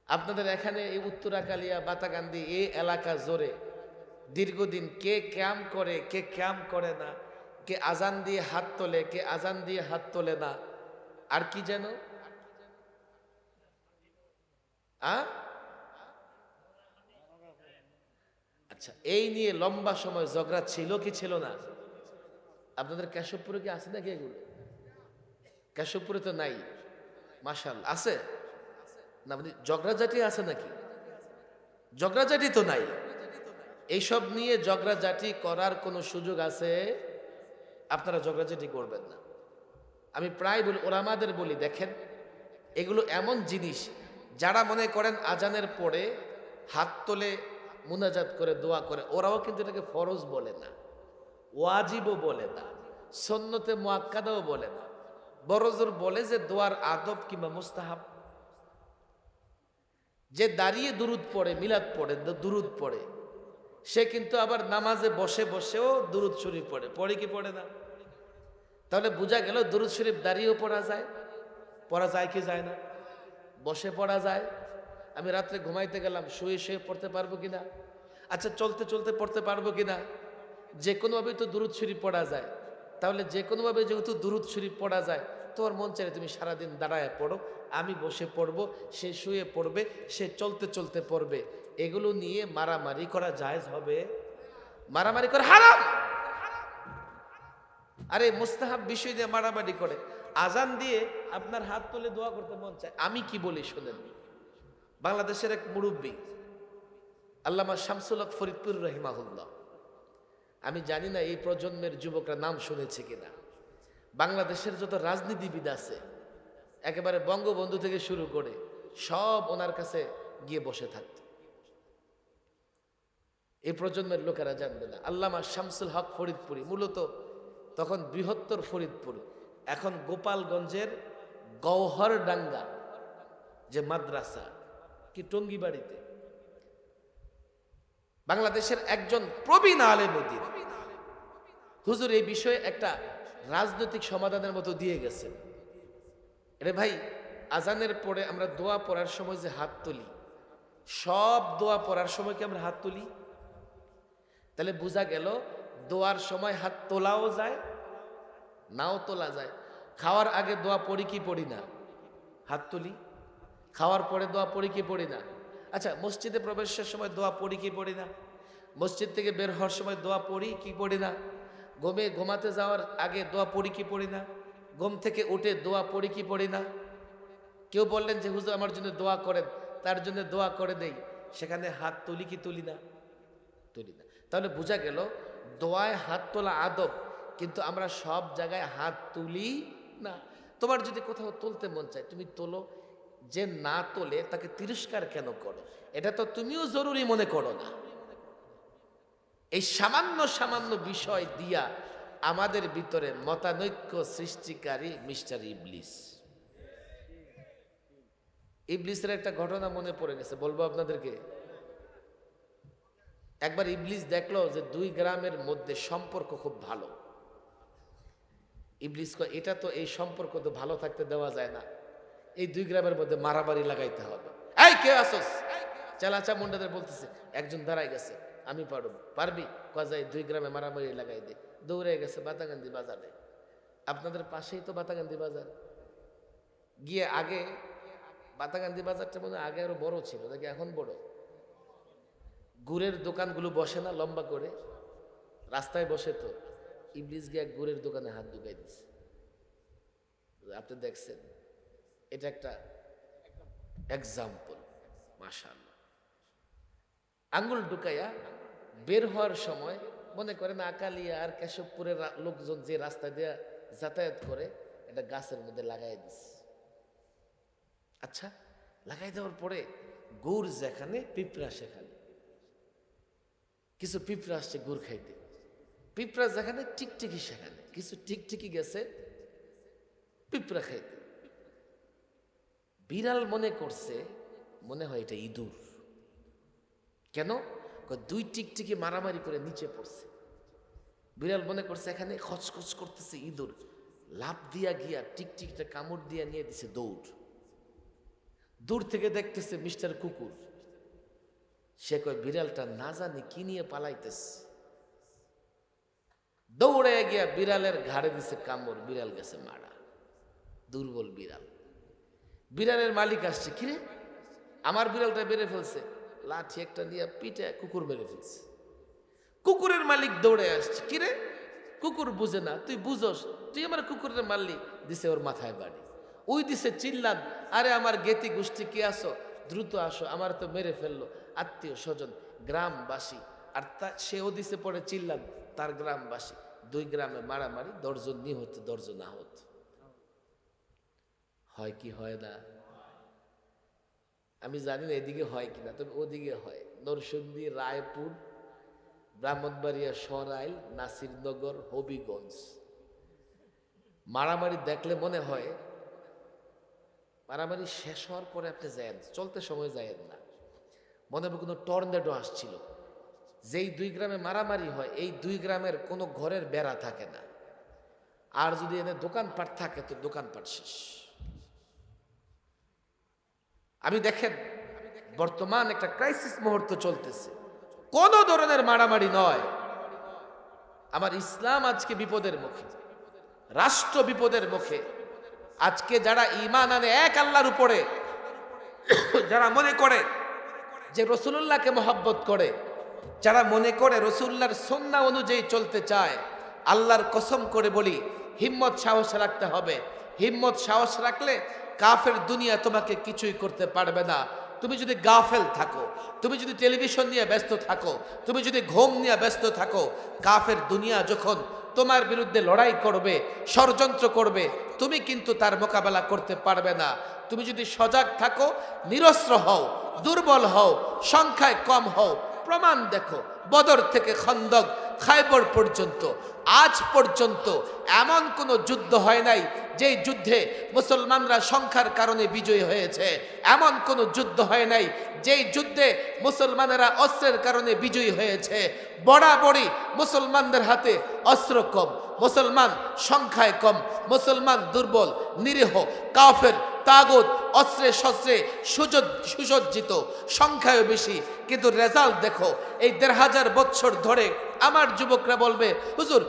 আপনাদের এখানে এই উত্তরাকালিয়া, বাতাগান্ধী এই এলাকা জোরে দীর্ঘদিন কে ক্যাম করে, কে ক্যাম করে না, কে আজান দিয়ে হাত তোলে, কে আজান দিয়ে হাত তোলে না, আর কি যেন আচ্ছা, এই নিয়ে লম্বা সময় ঝগড়া ছিল কি ছিল না? আপনাদের কেশবপুরে কি আছে নাকি এগুলো? কেশবপুরে তো নাই, মাশাআল্লাহ। আছে না? মানে ঝগড়াঝাটি আছে নাকি? ঝগড়াঝাটি তো নাই। এইসব নিয়ে ঝগড়াঝাটি করার কোনো সুযোগ আছে? আপনারা ঝগড়াঝাটি করবেন না। আমি প্রায় বলি, ওলামাদের বলি, দেখেন এগুলো এমন জিনিস, যারা মনে করেন আজানের পরে হাত তোলে, মুনাজাত করে, দোয়া করে, ওরাও কিন্তু এটাকে ফরজ বলে না, ওয়াজিবও বলে না, সুন্নতে মুআক্কাদাও বলে না, বরজোর বলে যে দোয়ার আদব কিংবা মুস্তাহাব। যে দাঁড়িয়ে দুরুদ পড়ে, মিলাদ পড়ে, দুরুদ পড়ে, সে কিন্তু আবার নামাজে বসে বসেও দুরুদ শরীফ পড়ে। পড়ে কি পড়ে না? তাহলে বোঝা গেল দুরুদ শরীফ দাঁড়িয়েও পড়া যায়। পড়া যায় কি যায় না? বসে পড়া যায়। আমি রাত্রে ঘুমাইতে গেলাম, শুয়ে শুয়ে পড়তে পারবো কিনা? আচ্ছা, চলতে চলতে পড়তে পারবো কিনা? যে কোনোভাবেই তো দুরুদ শরীফ পড়া যায়। তাহলে যে কোনোভাবে যেহেতু দুরুদ শরীফ পড়া যায়, তোমার মন চাইলে তুমি সারাদিন দাঁড়ায় পড়ো, আমি বসে পড়বো, সে শুয়ে পড়বে, সে চলতে চলতে পড়বে। এগুলো নিয়ে মারামারি করা জায়েজ হবে? মারামারি করা হারাম। আরে মুস্তাহাব বিষয় দিয়ে মারামারি করে। আজান দিয়ে আপনার হাত তুলে দোয়া করতে মন চায়। আমি কি বলি শোনেন। বাংলাদেশের এক মুরব্বী আল্লামা শামসুল হক ফরিদপুর রহিমাহুল্লাহ, আমি জানি না এই প্রজন্মের যুবকরা নাম শুনেছে কিনা, বাংলাদেশের যত রাজনীতিবিদ আছে একেবারে বঙ্গবন্ধু থেকে শুরু করে সব ওনার কাছে গিয়ে বসে থাকত। এই প্রজন্মের লোকেরা জানবে না। আল্লামা শামসুল হক ফরিদপুরি মূলত তখন বৃহত্তর ফরিদপুর, এখন গোপালগঞ্জের গওহরডাঙ্গা যে মাদ্রাসা, কি টঙ্গিবাড়িতে, বাংলাদেশের একজন প্রবীণ আলেম দ্বীন হুজুর এই বিষয়ে একটা রাজনৈতিক সমাধানের মতো দিয়ে গেছেন। রে ভাই, আজানের পরে আমরা দোয়া পড়ার সময় যে হাত তুলি, সব দোয়া পড়ার সময় কি আমরা হাত তুলি? তাহলে বোঝা গেল দোয়ার সময় হাত তোলাও যায়, নাও তোলা যায়। খাওয়ার আগে দোয়া পড়ি কি পড়ি না? হাত তুলি। খাওয়ার পরে দোয়া পড়ি কি পড়ি না? আচ্ছা, মসজিদে প্রবেশের সময় দোয়া পড়ি কি পড়ি না? মসজিদ থেকে বের হওয়ার সময় দোয়া পড়ি কি পড়ি না? ঘুমাতে যাওয়ার আগে দোয়া পড়ি কি পড়ি না? ঘুম থেকে উঠে দোয়া পড়ি কি পড়ি না? কেউ বললেন যে হুজুর আমার জন্য দোয়া করেন, তার জন্য দোয়া করে দেই, সেখানে হাত তুলি কি তুলি না? তুলি না। তাহলে বোঝা গেল দোয়ায় হাত তোলা আদব, কিন্তু আমরা সব জায়গায় হাত তুলি না। তোমার যদি কোথাও তুলতে মন চায় তুমি তোলো, যে না তোলে তাকে তিরস্কার কেন করো? এটা তো তুমিও জরুরি মনে করো না। এই সামান্য সামান্য বিষয় দিয়া আমাদের ভিতরে মতানৈক্য সৃষ্টিকারী মিস্টার ইবলিস। ইবলিসের একটা ঘটনা মনে পড়ে গেছে, বলবো আপনাদেরকে। একবার ইবলিস দেখলো যে দুই গ্রামের মধ্যে সম্পর্ক খুব ভালো। ইবলিস কয়, এটা তো এই সম্পর্ক তো ভালো থাকতে দেওয়া যায় না, এই দুই গ্রামের মধ্যে মারামারি লাগাইতে হবে। এই কে আসোস? চালাচা মুন্ডাদের বলতেছে, একজন দাঁড়াই গেছে, আমি পারব। পারবি? কজাই দুই গ্রামে মারামারি লাগাই দে। দৌড়ে গেছে বাতাগান্ধী বাজারে। আপনাদের পাশেই তো বাতাগান্ধী বাজার। গিয়ে আগে বাতাগান্ধী বাজারটা মনে হয় আগে আরো বড় ছিল, নাকি এখন বড়? গুড়ের দোকানগুলো বসে না লম্বা করে, রাস্তায় বসে তো। ইবলিস গিয়ে এক গুড়ের দোকানে হাত ঢুকাই দিচ্ছে। আপনি দেখছেন, এটা একটা এক্সাম্পল। মাশাআল্লাহ। আঙ্গুল ঢুকাইয়া বের হওয়ার সময় মনে করেন আকালিয়া আর কেশবপুরের লোকজন যে রাস্তা দিয়ে যাতায়াত করে এটা গাছের মধ্যে লাগাই দিচ্ছে। আচ্ছা, লাগাই দেওয়ার পরে গুড় যেখানে পিঁপড়া সেখানে। কিছু পিঁপড়া আসছে গুড় খাইতে, পিঁপড়া যেখানে টিকটিকি সেখানে। কিছু টিকটিকি গেছে পিঁপড়া খাইতে। বিড়াল মনে করছে মনে হয় এটা ইঁদুর। কেন? দুই টিকটিকি মারামারি করে নিচে পড়ছে। বিড়াল মনে করছে এখানে খচখচ করতেছে ইঁদুর, লাফ দিয়া গিয়া টিকটিকিটা কামড় দিয়া নিয়ে দিছে দৌড়। দূর থেকে দেখতেছে মিস্টার কুকুর। সে কয় বিড়ালটা না জানি কি নিয়ে পালাইতেছে। দৌড়ে গিয়া বিড়ালের ঘাড়ে দিছে কামড়, বিড়াল গেছে মারা। দুর্বল বিড়াল। বিড়ালের মালিক আসছে, কিরে আমার বিড়ালটা মেরে ফেলছে। লাঠি একটা নিয়ে পিঠে কুকুর মেরে ফেলছে। কুকুরের মালিক দৌড়ে আসছে, কিরে কুকুর বুঝে না, তুই বুঝোস, তুই আমার কুকুরের মারলি। দিছে ওর মাথায় বাড়ি। ওই দিছে চিল্লান, আরে আমার গেতি গোষ্ঠী কি আসো, দ্রুত আসো, আমার তো মেরে ফেললো আত্মীয় স্বজন গ্রামবাসী। আর সেও দিছে পরে চিল্লান তার গ্রামবাসী। দুই গ্রামে মারামারি, 10 জন নিহত, 10 জন আহত। হয় কি হয় না? আমি জানি না এদিকে হয় কিনা, তবে ওদিকে হয়। নরসিংদী, রায়পুর, ব্রাহ্মণবাড়িয়া, সরাইল, নাসিরনগর, হবিগঞ্জ মারামারি দেখলে মনে হয় মারামারি শেষ হওয়ার পরে আপনি যায়েন, চলতে সময় যায়েন না। মনে হবে কোনো টর্নেডো আসছিল। যেই 2 গ্রামে মারামারি হয়, এই 2 গ্রামের কোনো ঘরের বেড়া থাকে না। আর যদি এনে দোকানপাট থাকে তো দোকানপাট শেষ। আমি দেখেন বর্তমান একটা ক্রাইসিস মুহূর্ত চলতেছে, কোন ধরনের মারামারি নয়। আমার ইসলাম আজকে বিপদের মুখে, রাষ্ট্র বিপদের মুখে। আজকে যারা ঈমান আনে এক আল্লাহর উপরে, যারা মনে করে যে রাসূলুল্লাহকে মহব্বত করে, যারা মনে করে রাসূলুল্লাহর সুন্নাহ অনুযায়ী চলতে চায়, আল্লাহর কসম করে বলি হিম্মত সাহস রাখতে হবে। হিম্মত সাহস রাখলে কাফের দুনিয়া তোমাকে কিছুই করতে পারবে না। তুমি যদি গাফেল থাকো, তুমি যদি টেলিভিশন নিয়ে ব্যস্ত থাকো, তুমি যদি ঘুম নিয়ে ব্যস্ত থাকো, কাফের দুনিয়া যখন তোমার বিরুদ্ধে লড়াই করবে, ষড়যন্ত্র করবে, তুমি কিন্তু তার মোকাবেলা করতে পারবে না। তুমি যদি সজাগ থাকো, নিরস্ত্র হও, দুর্বল হও, সংখ্যায় কম হও, প্রমাণ দেখো। বদর থেকে খন্দক, খায়বর পর্যন্ত আজ পর্যন্ত এমন কোনো যুদ্ধ হয় নাই যেই যুদ্ধে মুসলমানরা সংখ্যার কারণে বিজয়ী হয়েছে। এমন কোনো যুদ্ধ হয় নাই যেই যুদ্ধে মুসলমানেরা অস্ত্রের কারণে বিজয়ী হয়েছে। বরাবরই মুসলমানদের হাতে অস্ত্র কম, মুসলমান সংখ্যায় কম, মুসলমান দুর্বল, নিরীহ, কাফের, তাগুত অস্ত্রে শস্ত্রে সুসজ্জিত, সংখ্যায় বেশি, কিন্তু রেজাল্ট দেখো। এই 1500 বছর ধরে আমার যুবকরা বলবে, হুজুর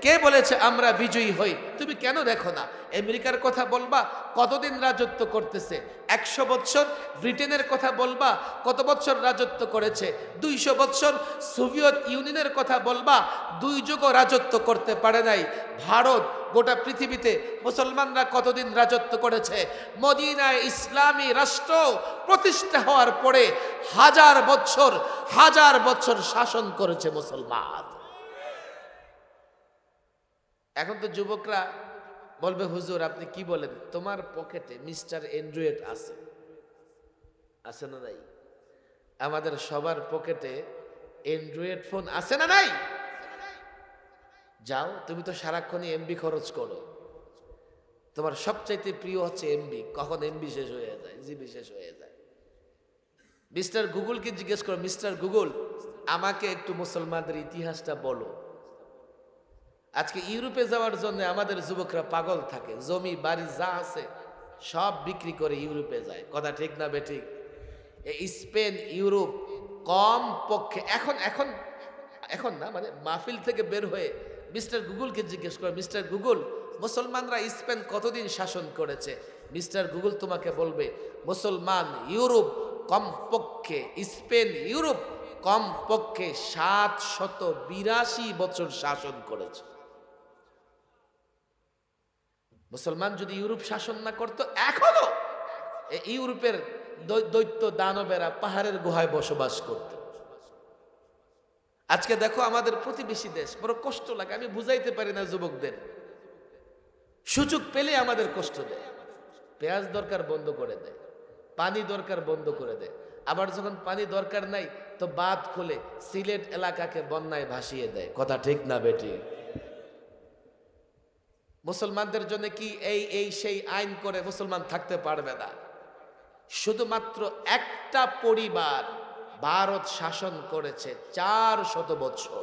কে বলেছে আমরা বিজয়ী হই? তুমি কেন দেখো না? আমেরিকার কথা বলবা, কতদিন রাজত্ব করতেছে? 100 বছর। ব্রিটেনের কথা বলবা, কত বছর রাজত্ব করেছে? 200 বছর। সোভিয়েত ইউনিয়নের কথা বলবা, 2 যুগও রাজত্ব করতে পারে নাই। ভারত, গোটা পৃথিবীতে মুসলমানরা কতদিন রাজত্ব করেছে? মদিনায় ইসলামী রাষ্ট্র প্রতিষ্ঠা হওয়ার পরে 1000 বছর শাসন করেছে মুসলমান। এখন তো যুবকরা বলবে, হুজুর আপনি কি বলেন? তোমার পকেটে মিস্টার অ্যান্ড্রয়েড আছে না নাই? আমাদের সবার পকেটে অ্যান্ড্রয়েড ফোন আছে না নাই? যাও, তুমি তো সারাক্ষণই এমবি খরচ করো। তোমার সবচাইতে প্রিয় হচ্ছে এমবি। কখন এমবি শেষ হয়ে যায়, জিবি শেষ হয়ে যায়। মিস্টার গুগলকে জিজ্ঞেস করো, মিস্টার গুগল আমাকে একটু মুসলমানদের ইতিহাসটা বলো। আজকে ইউরোপে যাওয়ার জন্য আমাদের যুবকরা পাগল থাকে, জমি বাড়ি যা আছে সব বিক্রি করে ইউরোপে যায়। কথা ঠিক না বেঠিক? স্পেন, ইউরোপ কম পক্ষে এখন না, মানে মাহফিল থেকে বের হয়ে মিস্টার গুগলকে জিজ্ঞেস করে, মিস্টার গুগল মুসলমানরা স্পেন কতদিন শাসন করেছে? মিস্টার গুগল তোমাকে বলবে মুসলমান ইউরোপ কমপক্ষে, স্পেন ইউরোপ কমপক্ষে 782 বছর শাসন করেছে। মুসলমান যদি ইউরোপ শাসন না করতো, এখনো ইউরোপের দৈত্য দানবেরা পাহাড়ের গুহায় বসবাস করত। আজকে দেখো আমাদের প্রতিবেশী দেশ, বড় কষ্ট লাগে, আমি বুঝাইতে পারি না যুবকদের। সুযোগ পেলে আমাদের কষ্ট দেয়। পেঁয়াজ দরকার বন্ধ করে দেয়, পানি দরকার বন্ধ করে দেয়, আবার যখন পানি দরকার নাই তো বাঁধ খুলে সিলেট এলাকাকে বন্যায় ভাসিয়ে দেয়। কথা ঠিক না বেটি? মুসলমানদের জন্য কি এই সেই আইন করে মুসলমান থাকতে পারবে না? শুধুমাত্র একটা পরিবার ভারত শাসন করেছে 400 বছর,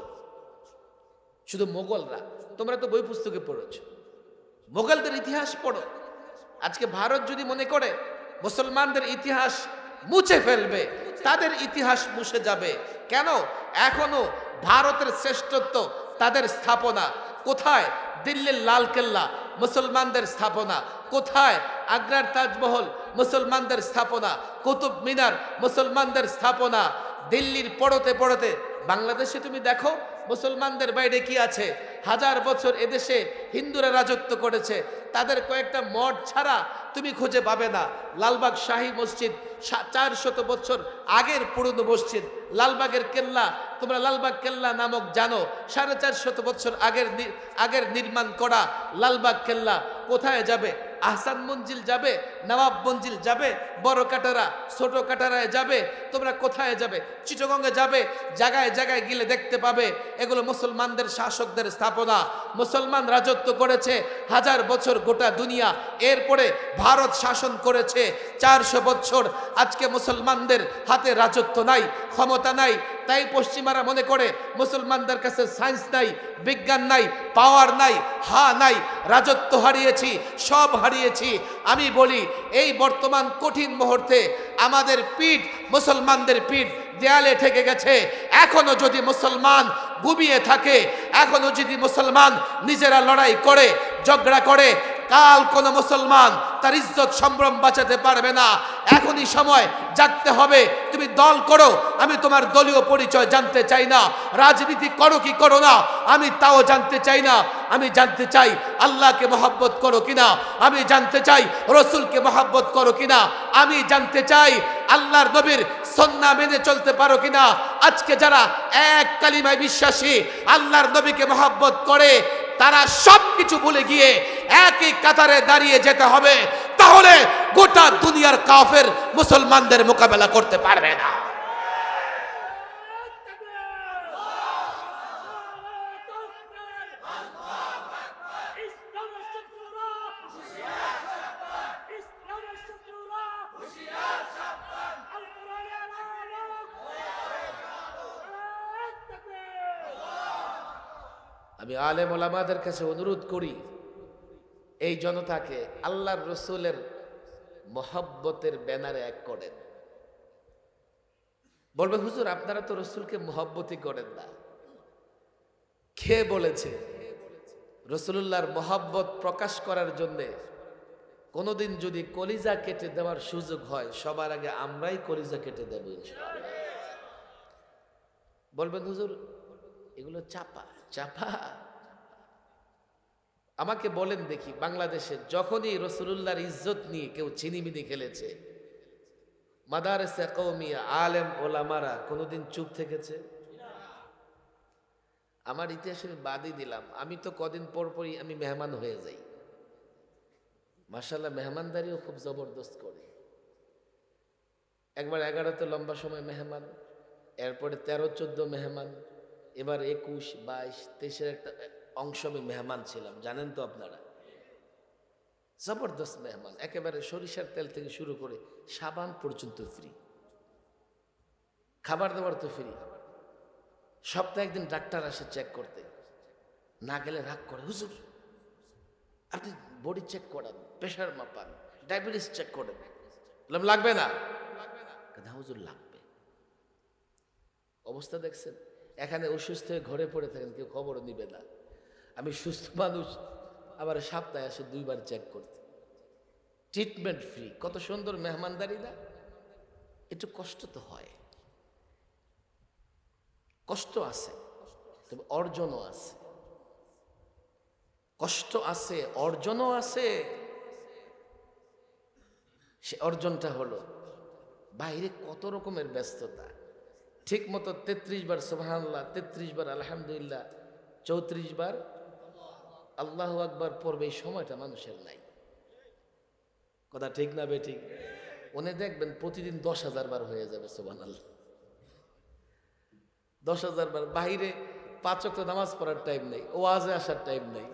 শুধু মোগলরা। তোমরা তো বই পুস্তকে পড়েছো, মোগলদের ইতিহাস পড়ো। আজকে ভারত যদি মনে করে মুসলমানদের ইতিহাস মুছে ফেলবে, তাদের ইতিহাস মুছে যাবে। কেন? এখনো ভারতের শ্রেষ্ঠত্ব তাদের স্থাপনা। কোথায়? দিল্লির লালকেল্লা মুসলমানদের স্থাপনা। কোথায়? আগ্রার তাজমহল মুসলমানদের স্থাপনা। কুতুব মিনার মুসলমানদের স্থাপনা। দিল্লির পড়তে পড়তে বাংলাদেশে তুমি দেখো মুসলমানদের বাইরে কি আছে? 1000 বছর এদেশে হিন্দুরা রাজত্ব করেছে, তাদের কয়েকটা মঠ ছাড়া তুমি খুঁজে পাবে না। লালবাগ শাহী মসজিদ 400 বছর আগের পুরনো মসজিদ। লালবাগের কেল্লা, তোমরা লালবাগ কেল্লা নামক জানো, 450 বছর আগের নির্মাণ করা লালবাগ কেল্লা কোথায় যাবে? আহসান মঞ্জিল যাবে, নবাব মঞ্জিল যাবে, বড় কাটারা ছোট কাটারায় যাবে, তোমরা কোথায় যাবে? চিটাগংয়ে যাবে, জায়গায় জায়গায় গেলে দেখতে পাবে এগুলো মুসলমানদের শাসকদের স্থাপনা। মুসলমান রাজত্ব করেছে 1000 বছর গোটা দুনিয়া, এরপরে ভারত শাসন করেছে 400 বছর। আজকে মুসলমানদের হাতে রাজত্ব নাই, ক্ষমতা নাই, তাই পশ্চিমারা মনে করে মুসলমানদের কাছে সায়েন্স নাই, বিজ্ঞান নাই, পাওয়ার নাই, নাই, রাজত্ব হারিয়েছি, সব হারিয়েছি। আমি বলি এই বর্তমান কঠিন মুহূর্তে আমাদের পিঠ, মুসলমানদের পিঠ দেয়ালে ঠেকে গেছে। এখনো যদি মুসলমান ঘুমিয়ে থাকে, এখনো যদি মুসলমান নিজেরা লড়াই করে, ঝগড়া করে, কাল কোন মুসলমান তার ইজ্জত সম্ভ্রম বাঁচাতে পারবে না। এখনই সময়, জাগতে হবে। তুমি দল করো, আমি তোমার দলীয় পরিচয় জানতে চাই না। রাজনীতি করো কি করো না, আমি তাও জানতে চাই না। আমি জানতে চাই আল্লাহকে মহব্বত করো কিনা, আমি জানতে চাই রসুলকে মহব্বত করো কিনা, আমি জানতে চাই আল্লাহর নবীর সুন্নাহ মেনে চলতে পারো কিনা। আজকে যারা এক কালিমায় বিশ্বাসী, আল্লাহর নবীকে মহব্বত করে, তারা সবকিছু ভুলে গিয়ে একই কাতারে দাঁড়িয়ে যেতে হবে, তাহলে গোটা দুনিয়ার কাফের মুসলমানদের মোকাবেলা করতে পারবে না। আমি আলেম ওলামাদের কাছে অনুরোধ করি, এই জনতাকে আল্লাহর রসুলের মহব্বতের ব্যানারে এক করেন। বলবে হুজুর আপনারা তো রসুলকে মহব্বতই করেন না। কে বলেছে? রসুলুল্লাহর মহব্বত প্রকাশ করার জন্যে কোনোদিন যদি কলিজা কেটে দেওয়ার সুযোগ হয়, সবার আগে আমরাই কলিজা কেটে দেব ইনশাআল্লাহ। বলবেন হুজুর এগুলো চাপা চাপা। আমাকে বলেন দেখি, বাংলাদেশে যখনই রসুলুল্লাহর ইজ্জত নিয়ে কেউ ছিনিমিনি খেলেছে, মাদারেসে কওমিয়া আলেম ওলামারা কোনোদিন চুপ থেকেছে? আমার ইতিহাসে বাদই দিলাম, আমি তো কদিন পর পরই আমি মেহমান হয়ে যাই। মাশাআল্লাহ মেহমানদারিও খুব জবরদস্ত করে। একবার 11তে লম্বা সময় মেহমান, এরপরে 13-14 মেহমান, এবার 21, 22, 23-এর একটা অংশ আমি মেহমান ছিলাম, জানেন তো আপনারা। জবরদস্ত মেহমান, একেবারে সরিষার তেল থেকে শুরু করে সাবান পর্যন্ত ফ্রি, খাবার দাবার তো ফ্রি। সপ্তাহে একদিন ডাক্তার আসে চেক করতে, না গেলে রাগ করে, হুজুর আপনি বডি চেক করান, প্রেশার মাপান, ডায়াবেটিস চেক করেন। বললাম লাগবে না, হুজুর লাগবে। অবস্থা দেখছেন? এখানে অসুস্থ হয়ে ঘরে পড়ে থাকেন, কেউ খবরও নিবে না। আমি সুস্থ মানুষ, আবার সপ্তাহে আসে 2 বার চেক করতে, ট্রিটমেন্ট ফ্রি। কত সুন্দর মেহমানদারি না? একটু কষ্ট তো হয়, কষ্ট আছে, তবে অর্জনও আছে। কষ্ট আছে, অর্জনও আছে। সে অর্জনটা হলো বাইরে কত রকমের ব্যস্ততা, ঠিক মতো 33 বার সুবহানাল্লাহ, 33 বার আলহামদুলিল্লাহ, 34 বার আল্লাহু আকবার পড়বে, এই সময়টা মানুষের নাই। কথা ঠিক না বেঠিক? উনি দেখবেন প্রতিদিন 10,000 বার হয়ে যাবে সুবহানাল্লাহ, 10,000 বার। বাহিরে 5 ওয়াক্ত নামাজ পড়ার টাইম নেই, ওয়াজে আসার টাইম নেই।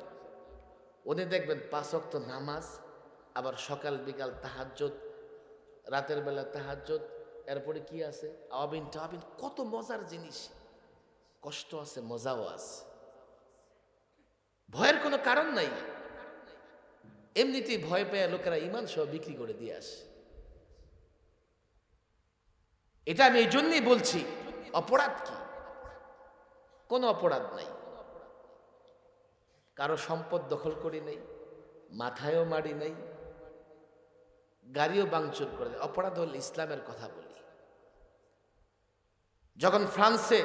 উনি দেখবেন 5 ওয়াক্ত নামাজ, আবার সকাল বিকাল তাহাজ্জুদ, রাতের বেলা তাহাজ্জুদ, এরপরে কি আছে আওয়াবিন টাওয়াবিন, কত মজার জিনিস। কষ্ট আছে, মজাও আছে, ভয়ের কোনো কারণ নাই। এমনিতেই ভয় পেয়ে লোকেরা ইমান সহ বিক্রি করে দিয়ে আসে। এটা আমি এই জন্যই বলছি, অপরাধ কি? কোনো অপরাধ নাই, কারো সম্পদ দখল করি নাই, মাথায়ও মারি নাই, গাড়িও ভাঙচুর করে দেয়। অপরাধ হল ইসলামের কথা বলি। যখন ফ্রান্সে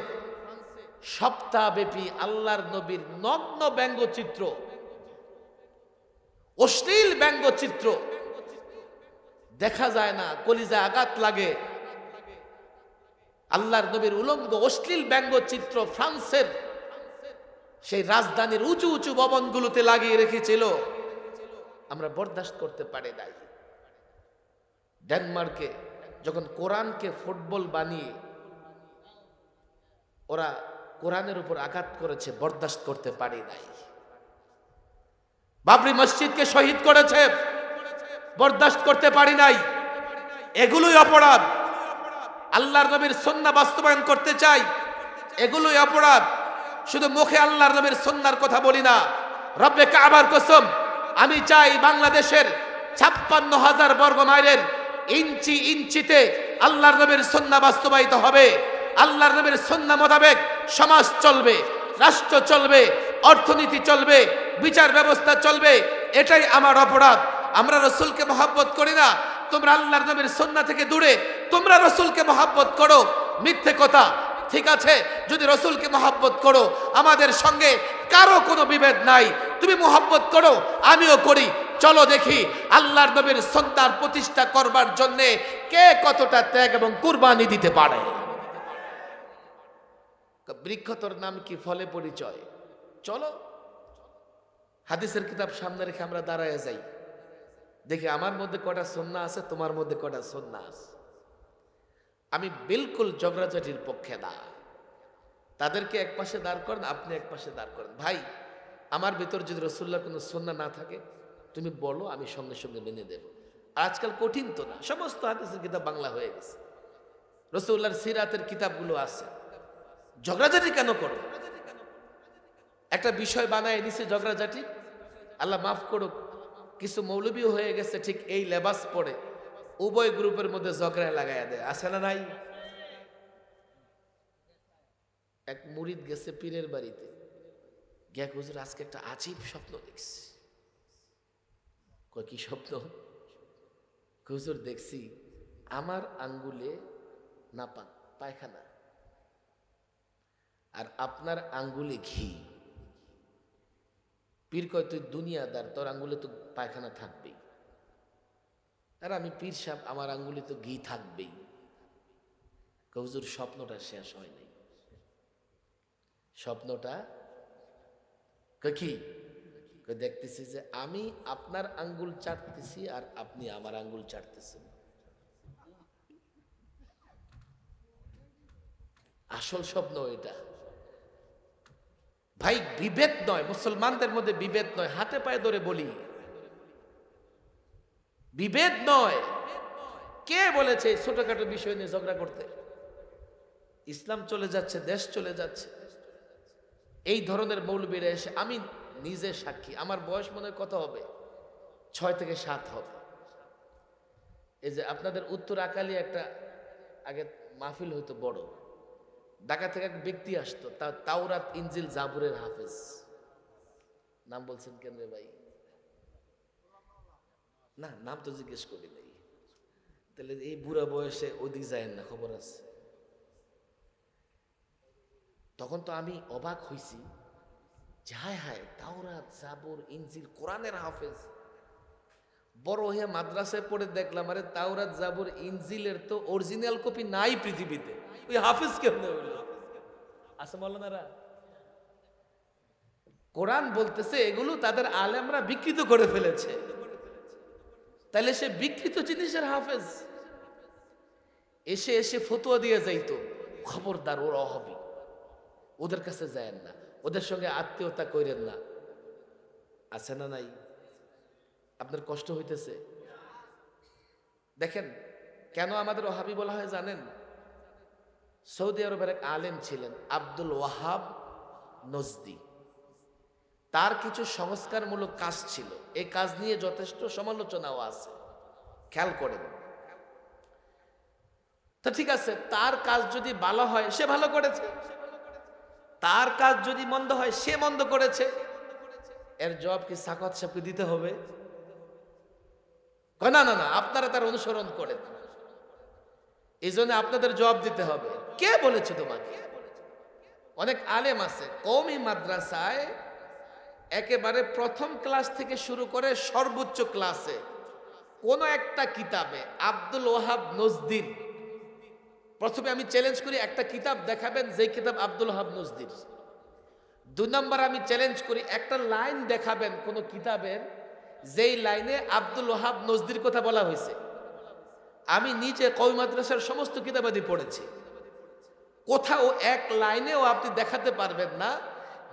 সপ্তাহব্যাপী আল্লাহর নবীর নগ্ন ব্যঙ্গচিত্র, অশ্লীল ব্যঙ্গচিত্র দেখা যায় না, কলিজায় আঘাত লাগে। আল্লাহর নবীর উলঙ্গ অশ্লীল ব্যঙ্গচিত্র ফ্রান্সের সেই রাজধানীর উঁচু উঁচু ভবনগুলোতে লাগিয়ে রেখেছিল, আমরা বরদাস্ত করতে পারি নাই। ডেনমার্কে যখন কোরআনকে ফুটবল বানিয়ে ওরা কোরআনের উপর আঘাত করেছে, বরদাস্ত করতে পারি নাই। বাবরি মসজিদকে শহীদ করেছে, বরদাস্ত করতে পারি নাই। এগুলোই অপরাধ। আল্লাহর নবীর সুন্নাহ বাস্তবায়ন করতে চাই, এগুলোই অপরাধ। শুধু মুখে আল্লাহর নবীর সুন্নাহর কথা বলি না, রব্বে কাবার কসম, আমি চাই বাংলাদেশের 56,000 বর্গ মাইলের ইঞ্চি ইঞ্চিতে আল্লাহর নবীর সুন্নাহ বাস্তবায়িত হবে। আল্লাহর নবীর সুন্নাহ মোতাবেক সমাজ চলবে, রাষ্ট্র চলবে, অর্থনীতি চলবে, বিচার ব্যবস্থা চলবে। এটাই আমার অপরাধ। আমরা রাসূলকে মহব্বত করি না, তোমরা আল্লাহর নবীর সুন্নাহ থেকে দূরে তোমরা রাসূলকে মহব্বত করো, মিথ্যে কথা। ঠিক আছে, যদি রাসূলকে মহব্বত করো, আমাদের সঙ্গে কারো কোনো বিভেদ নাই, তুমি মহব্বত করো, আমিও করি। চলো দেখি আল্লাহর নবীর সুন্নাহ প্রতিষ্ঠা করবার জন্য কে কতটা ত্যাগ এবং কুরবানি দিতে পারে। বৃক্ষতর নাম কি, ফলে পরিচয়। চলো হাদিসের কিতাব সামনে রেখে আমরা দাঁড়ায় যাই, দেখি আমার মধ্যে কটা সুন্নাহ আছে, তোমার মধ্যে কটা সুন্নাহ আছে। আমি বিলকুল ঝগড়াঝাটির পক্ষে না। তাদেরকে এক পাশে দাঁড় করেন, আপনি এক পাশে দাঁড় করেন। ভাই, আমার ভিতর যদি রাসূলুল্লাহর কোনো সুন্নাহ না থাকে তুমি বলো, আমি সঙ্গে সঙ্গে মেনে দেব। আজকাল কঠিন তো না, সমস্ত হাদিসের কিতাব বাংলা হয়ে গেছে, রাসূলুল্লাহর সিরাতের কিতাবগুলো আছে। ঝগড়াঝাটি কেন করো? একটা বিষয় বানায় নিছে ঝগড়াঝাটি। আল্লাহ মাফ করুক, কিছু মৌলবীও হয়ে গেছে ঠিক এই লেবাস পরে উভয় গ্রুপের মধ্যে ঝগড়া লাগাইয়া দেয়, আছে না নাই? এক মুরিদ গেছে পীরের বাড়িতে, গিয়া হুজুর আজকে একটা আজীব স্বপ্ন দেখছি। কয় কি স্বপ্ন? হুজুর দেখছি আমার আঙ্গুলে নাপাক পায়খানা, আর আপনার আঙ্গুলে ঘি। পীর কয় তুই দুনিয়াদার, তোর আঙ্গুলে তো পায়খানা থাকবেই। আর আমি পীর সাহেব, আমার আঙ্গুলে তো ঘি থাকবেই। হুজুর স্বপ্নটা শেষ হয় নাই। স্বপ্নটা কি? দেখতেছি যে আমি আপনার আঙ্গুল চাটতেছি আর আপনি আমার আঙ্গুল চাটতেছেন। আসল স্বপ্ন এটা। ভাই বিভেদ নয়, মুসলমানদের মধ্যে বিভেদ নয়, হাতে পায়ে ধরে বলি, বিভেদ নয়। কে বলেছে ছোটখাটো বিষয় নিয়ে ঝগড়া করতে? ইসলাম চলে যাচ্ছে, দেশ চলে যাচ্ছে। এই ধরনের মৌলবীরা এসে, আমি নিজে সাক্ষী, আমার বয়স মনে কত হবে, 6 থেকে 7 হবে। এই যে আপনাদের উত্তর আকালি একটা আগে মাহফিল হইতো বড়, ঢাকা থেকে এক ব্যক্তি আসতো, তাওরাত ইনজিল জাবুরের হাফেজ। নাম বলছেন কেন রে ভাই? না, নাম তো জিজ্ঞেস করি নাই। তাহলে এই বুড়া বয়সে ওইদিক যায় না, খবর আছে। তখন তো আমি অবাক হইছি, যে হায় হায়, তাওরাত জাবুর ইনজিল কোরআনের হাফেজ। বড় হয়ে মাদ্রাসায় পড়ে দেখলাম, আরে তাওরাত জাবুর ইনজিলের তো অরিজিনাল কপি নাই পৃথিবীতে। ওই হাফিজ কেমনে হইল? আছে মৌলানারা? কোরআন বলতেছে এগুলো তাদের আলেমরা বিকৃত করে ফেলেছে। তাহলে সে বিকৃত জিনিসের হাফেজ এসে এসে ফতোয়া দিয়ে যাইতো, খবরদার ওরা হবে, ওদের কাছে যায়েন না, ওদের সঙ্গে আত্মীয়তা করেন না। আছে না নাই? আপনার কষ্ট হইতেছে? দেখেন কেন আমাদের ওহাবি বলা হয় জানেন? সৌদি আরবের এক আলেম ছিলেন আব্দুল ওয়াহাব নজদি। তার কিছু সংস্কারমূলক কাজ ছিল, এই কাজ নিয়ে যথেষ্ট সমালোচনাও আছে, খেয়াল করেন। তো ঠিক আছে, তার কাজ যদি ভালো হয় সে ভালো করেছে, তার কাজ যদি মন্দ হয় সে মন্দ করেছে। এর জবাব কি সাকাত সাহেবকে দিতে হবে? না না না, আপনারা তার অনুসরণ করেন, এই জন্য আপনাদের জবাব দিতে হবে। কে বলেছে তোমাকে? অনেক আলেম আছে কওমি মাদ্রাসায় একেবারে প্রথম ক্লাস থেকে শুরু করে সর্বোচ্চ ক্লাসে কোন একটা কিতাবে আব্দুল ওয়াহাব নজদির, প্রথমে আমি চ্যালেঞ্জ করি একটা কিতাব দেখাবেন যে কিতাব আব্দুল ওয়াহাব নজদির। 2 নম্বর আমি চ্যালেঞ্জ করি একটা লাইন দেখাবেন কোন কিতাবের যেই লাইনে আব্দুল ওয়াহাব নজদির কথা বলা হয়েছে। আমি নিজে কওমি মাদ্রাসার সমস্ত কিতাবাদি পড়েছি, কোথাও এক লাইনেও আপনি দেখাতে পারবেন না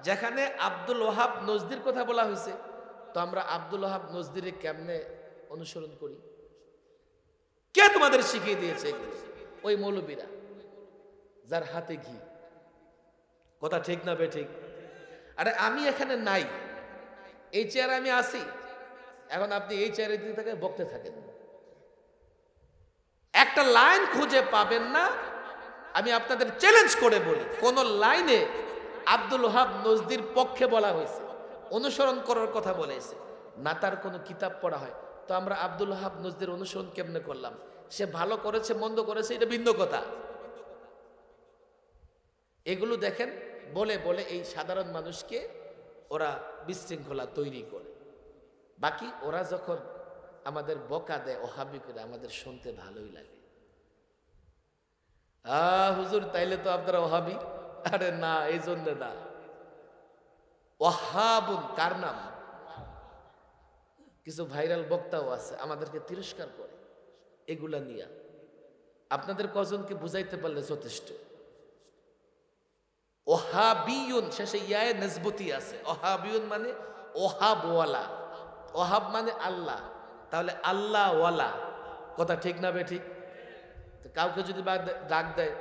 যেখানে আব্দুল ওয়াহাব নজদির কথা বলা হয়েছে। তো আমরা আব্দুল ওয়াহাব নজদিরে কেমনে অনুসরণ করি? কে তোমাদের শিখিয়ে দিয়েছে? ওই মৌলবীরা যার হাতে ঘি। কথা ঠিক না বে ঠিক? আরে আমি এখানে নাই, এই চেয়ারে আমি আসি, এখন আপনি এই চেয়ারে দিকে থাকে বকতে থাকেন, একটা লাইন খুঁজে পাবেন না। আমি আপনাদের চ্যালেঞ্জ করে বলি কোন লাইনে আব্দুল ওয়াহাব নজদির পক্ষে বলা হয়েছে, অনুসরণ করার কথা বলেছে না, তার কোনো কিতাব পড়া হয়। তো আমরা আব্দুল ওয়াহাব নজদির অনুসরণ কেমনে করলাম? সে ভালো করেছে মন্দ করেছে এটা ভিন্ন কথা। এগুলো দেখেন বলে বলে এই সাধারণ মানুষকে ওরা বিশৃঙ্খলা তৈরি করে। বাকি ওরা যখন আমাদের বকা দেয় ওহাবি করে, আমাদের শুনতে ভালোই লাগে। হুজুর তাইলে তো আপনারা ওহাবি? আরে না, এই জন্য না। ওয়াহাবুন কার নাম? কিছু ভাইরাল বক্তাও আছে আমাদেরকে তিরস্কার করে এগুলা নিয়ে। আপনাদের কজনকে বুঝাইতে পারলে যথেষ্ট। ওহাবিয়ুন শেষে ইয়ায়ে নিসবতি আছে। ওহাবিয়ুন মানে ওহাবওয়ালা, ওহাব মানে আল্লাহ, তাহলে আল্লাহ ওয়ালা। কথা ঠিক না বে ঠিক? কাউকে যদি ডাক দেয়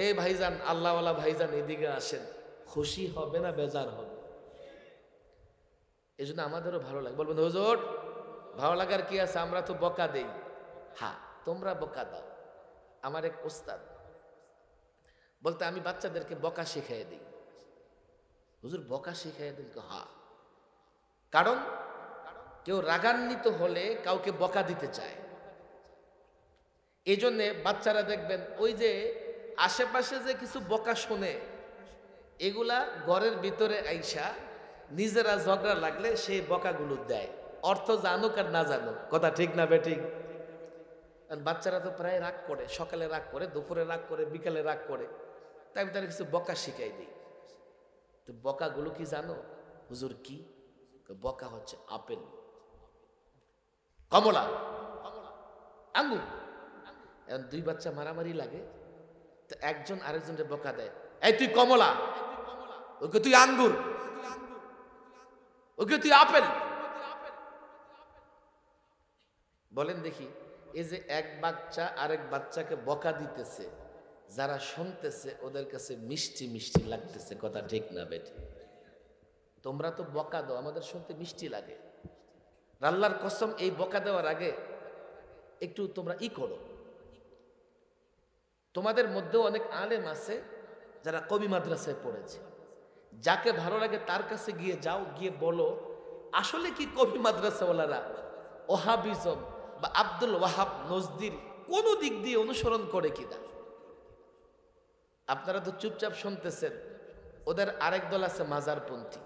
এই ভাইজান আল্লাহওয়ালা ভাইজান এদিকে আসেন, খুশি হবে না বেজার হবে? এই জন্য আমাদেরও ভালো লাগে। বলবেন হুজুর ভালো লাগার কি আছে, আমরা তো বকা দেই। হ্যাঁ তোমরা বকা দাও। আমার এক ওস্তাদ বলতে আমি বাচ্চাদেরকে বকা শিখাই দিই। হুজুর বকা শিখাই দিন? হ্যাঁ, কারণ কেউ রাগান্বিত হলে কাউকে বকা দিতে চায়। এই জন্যে বাচ্চারা দেখবেন ওই যে আশেপাশে যে কিছু বকা শোনে, এগুলা ঘরের ভিতরে আইসা নিজেরা ঝগড়া লাগলে সেই বকাগুলো দেয়, অর্থ জানুক আর না জানুক। কথা ঠিক না বে ঠিক? বাচ্চারা তো প্রায় রাগ করে, সকালে রাগ করে, দুপুরে রাগ করে, বিকালে রাগ করে, তাই আমি তারা কিছু বকা শিখাই দিই। তো বকাগুলো কি জানো? হুজুর কি বকা? হচ্ছে আপেল, কমলা, আঙ্গুর। এখন 2 বাচ্চা মারামারি লাগে, তো একজন আরেকজনের বকা দেয়, এই তুই কমলা, ওকে তুই আঙ্গুর, ওকে তুই আপেল। বলেন দেখি, এই যে এক বাচ্চা আরেক বাচ্চাকে বকা দিতেছে, যারা শুনতেছে ওদের কাছে মিষ্টি মিষ্টি লাগতেছে। কথা ঠিক না বেটি? তোমরা তো বকা দাও, আমাদের শুনতে মিষ্টি লাগে। আল্লাহর কসম, এই বকা দেওয়ার আগে একটু তোমরা করো। তোমাদের মধ্যেও অনেক আলেম আছে যারা কওমি মাদ্রাসায় পড়েছে, যাকে ভালো লাগে তার কাছে গিয়ে যাও, গিয়ে বলো আসলে কি কওমি মাদ্রাসাওয়ালারা ওহাবিজম বা আব্দুল ওয়াহাব নজদির কোন দিক দিয়ে অনুসরণ করে কিনা। আপনারা তো চুপচাপ শুনতেছেন। ওদের আরেক দল আছে মাজারপন্থী,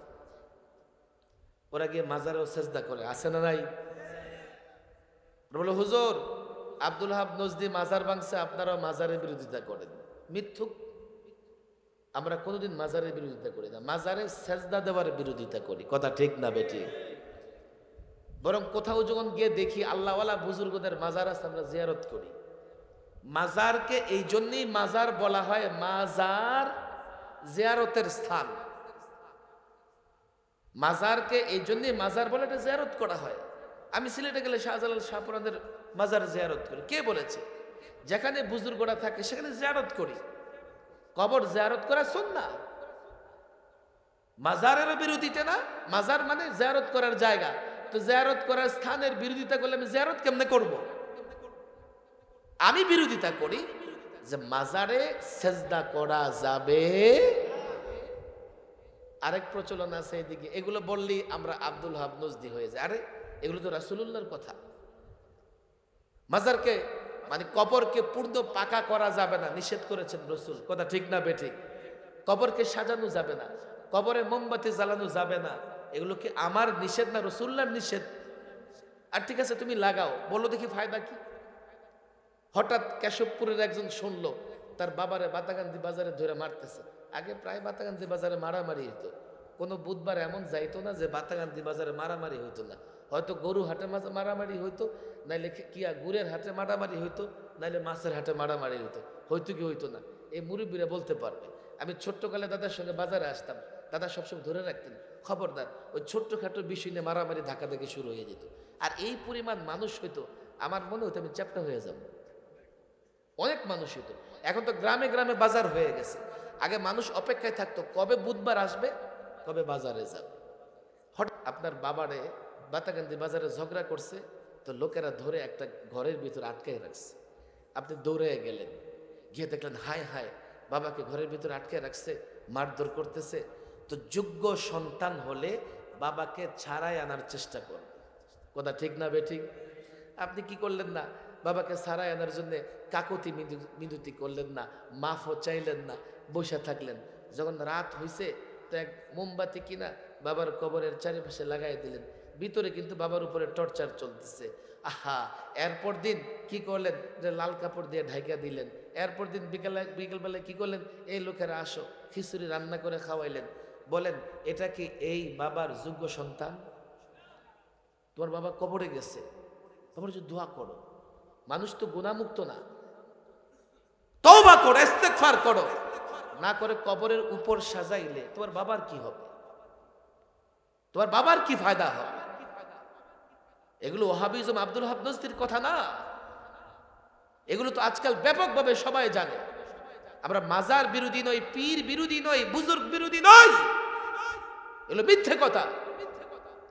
ওরা গিয়ে মাজারেও সেজদা করে, আছে না নাই? বলো হুজুর আব্দুল ওয়াহাব নজদি মাজার ভাঙছে, আপনারাও মাজারের বিরোধিতা করেন। মিথ্যুক। আমরা কোনোদিন মাজারের বিরোধিতা করি না, মাজারে সেজদা দেওয়ার বিরোধিতা করি, কথা ঠিক না বেটি? বরং কোথাও যখন গিয়ে দেখি আল্লাহওয়ালা বুজুর্গদের মাজার আছে, আমরা জিয়ারত করি। মাজারকে এই জন্যই মাজার বলা হয়, মাজার জিয়ারতের স্থান। মাজারকে এই জন্যই মাজার বলে, এটা জিয়ারত করা হয়। আমি সিলেটে গেলে শাহজালাল শাহপুরানের মাজার জিয়ারত করি। কে বলেছে? যেখানে বুজুর্গরা থাকে সেখানে জিয়ারত করি। কবর জিয়ারত করা সুন্নাহ, মাজারের বিরোধিতা না। মাজার মানে জিয়ারত করার জায়গা, তো জিয়ারত করার স্থানের বিরোধিতা করলে আমি জিয়ারত কেমনে করব? আমি বিরোধিতা করি যে মাজারে সেজদা করা যাবে। আরেক প্রচলন আছে এদিকে, এগুলো বললি আমরা আব্দুল হাব নজদি হয়ে যায়। আরে এগুলো তো রাসূলুল্লাহর কথা। মাজারকে মানে কবরকে পূর্ণ পাকা করা যাবে না, নিষেধ করেছেন রসুল, কথা ঠিক না বেঠিক? কবরকে সাজানো যাবে না, কবরে মোমবাতি জ্বালানো যাবে না, এগুলো কি আমার নিষেধ না রসুল্লাহর নিষেধ? আর ঠিক আছে তুমি লাগাও, বলো দেখি ফায়দা কি? হঠাৎ কেশবপুরের একজন শুনলো তার বাবারে বাতাগান্ধী বাজারে ধরে মারতেছে। আগে প্রায় বাতাগান্ধী বাজারে মারামারি হতো, কোনো বুধবার এমন যাইতো না যে বাতাগান্ধী বাজারে মারামারি হইতো না। হয়তো গরু হাটে মারামারি হইতো, নাইলে কিয়া গুড়ের হাটে মারামারি হইতো, নাইলে মাছের হাটে মারামারি হইতো। হয়তো কি হইতো না, এই মুরব্বীরা বলতে পারবে। আমি ছোট্টকালে দাদার সঙ্গে বাজারে আসতাম, দাদা সবসময় ধরে রাখতেন, খবরদার ওই ছোট্টখাটো বিষয় নিয়ে মারামারি ধাক্কাধাক্কি শুরু হয়ে যেত। আর এই পরিমাণ মানুষ হইতো, আমার মনে হতো আমি চ্যাপ্টা হয়ে যাব। অনেক মানুষ হইতো। এখন তো গ্রামে গ্রামে বাজার হয়ে গেছে। আগে মানুষ অপেক্ষায় থাকতো কবে বুধবার আসবে, কবে বাজারে যাবে। হঠাৎ আপনার বাবারে বাতাগান্ধী বাজারে ঝগড়া করছে, তো লোকেরা ধরে একটা ঘরের ভিতরে আটকায় রাখছে। আপনি দৌড়ে গেলেন, গিয়ে দেখলেন হায় হায় বাবাকে ঘরের ভিতরে আটকায় রাখছে, মারধর করতেছে। তো যোগ্য সন্তান হলে বাবাকে ছাড়াই আনার চেষ্টা করবে, কথা ঠিক না বেঠিক? আপনি কি করলেন না, বাবাকে ছাড়াই আনার জন্য কাকতি মিনতি করলেন না, মাফও চাইলেন না, বসে থাকলেন। যখন রাত হয়েছে তো এক মোমবাতি কিনা বাবার কবরের চারিপাশে লাগাই দিলেন। ভিতরে কিন্তু বাবার উপরে টর্চার চলতেছে। আহা, এরপর দিন কি করলেন, লাল কাপড় দিয়ে ঢাইকা দিলেন। এরপর দিন বিকেলবেলায় কি করলেন, এই লোকেরা আসো, খিচুড়ি রান্না করে খাওয়াইলেন। বলেন এটা কি এই বাবার যোগ্য সন্তান? তোমার বাবা কবরে গেছে, তোমার যে দোয়া করো, মানুষ তো গুনাহমুক্ত না, তওবা করো, ইস্তেগফার করো। না করে কবরের উপর সাজাইলে তোমার বাবার কি হবে? তোমার বাবার কি ফায়দা হবে? এগুলো ওয়াহাবিজম আব্দুল হাব নজদির কথা না, এগুলো তো আজকাল ব্যাপকভাবে সবাই জানে। আমরা মাজার বিরোধী নই, পীর বিরোধী নই, বুজুর্গ বিরোধী নই, এগুলো মিথ্যে কথা।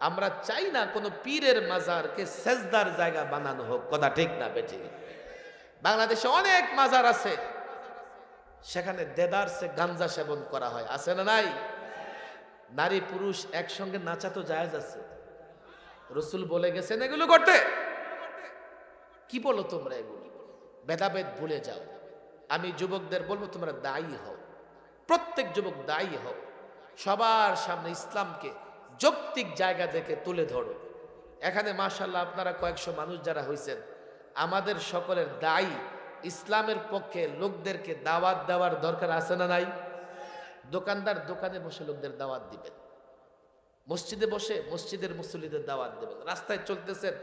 আমরা চাই না কোনো পীরের মাজারকে সেজদার জায়গা বানানো হোক, কথা ঠিক না বেটি? বাংলাদেশে অনেক মাজার আছে, সেখানে দেদারসে গাঞ্জা সেবন করা হয়, আছে না নাই? নারী পুরুষ একসঙ্গে নাচা তো জায়েজ আছে, রসুল বলে গেছেন এগুলো করতে। কি বলো তোমরা এগুলো? ভেদাভেদ ভুলে যাও। আমি যুবকদের বলবো তোমরা দায়ী হও, প্রত্যেক যুবক দায়ী হও, সবার সামনে ইসলামকে যৌক্তিক জায়গা দেখে তুলে ধরো। এখানে মাশাআল্লাহ আপনারা কয়েকশো মানুষ যারা হয়েছেন, আমাদের সকলের দায়ী ইসলামের পক্ষে লোকদেরকে দাওয়াত দেওয়ার দরকার আছে না নাই? দোকানদার দোকানে বসে লোকদের দাওয়াত দিবেন, মসজিদে বসে মসজিদের মুসল্লিদের দাওয়াত দেবেন, রাস্তায় চলতেছেন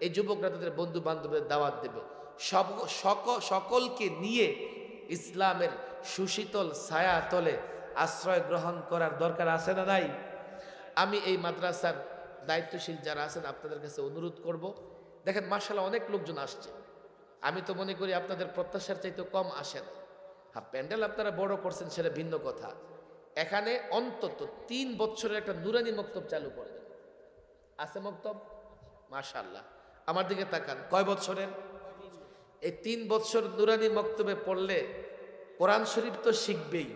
এই যুবকরা তাদের বন্ধু বান্ধবের দাওয়াত দেবে। সকলকে নিয়ে ইসলামের সুশীতল ছায়া তলে আশ্রয় গ্রহণ করার দরকার আছে না নাই? আমি এই মাদ্রাসার দায়িত্বশীল যারা আছেন আপনাদের কাছে অনুরোধ করব, দেখেন মাশাআল্লাহ অনেক লোকজন আসছে, আমি তো মনে করি আপনাদের প্রত্যাশার চাইতে কম আসেন। হ্যাঁ, প্যান্ডেল আপনারা বড় করছেন সেটা ভিন্ন কথা। এখানে অন্তত 3 বছরের একটা নুরানি মক্তব চালু করে দেন। আছে মক্তব? মাশাআল্লাহ, আমার দিকে তাকান, কয় বছরের? এই 3 বছর নুরানি মক্তবে পড়লে কোরআন শরীফ তো শিখবেই,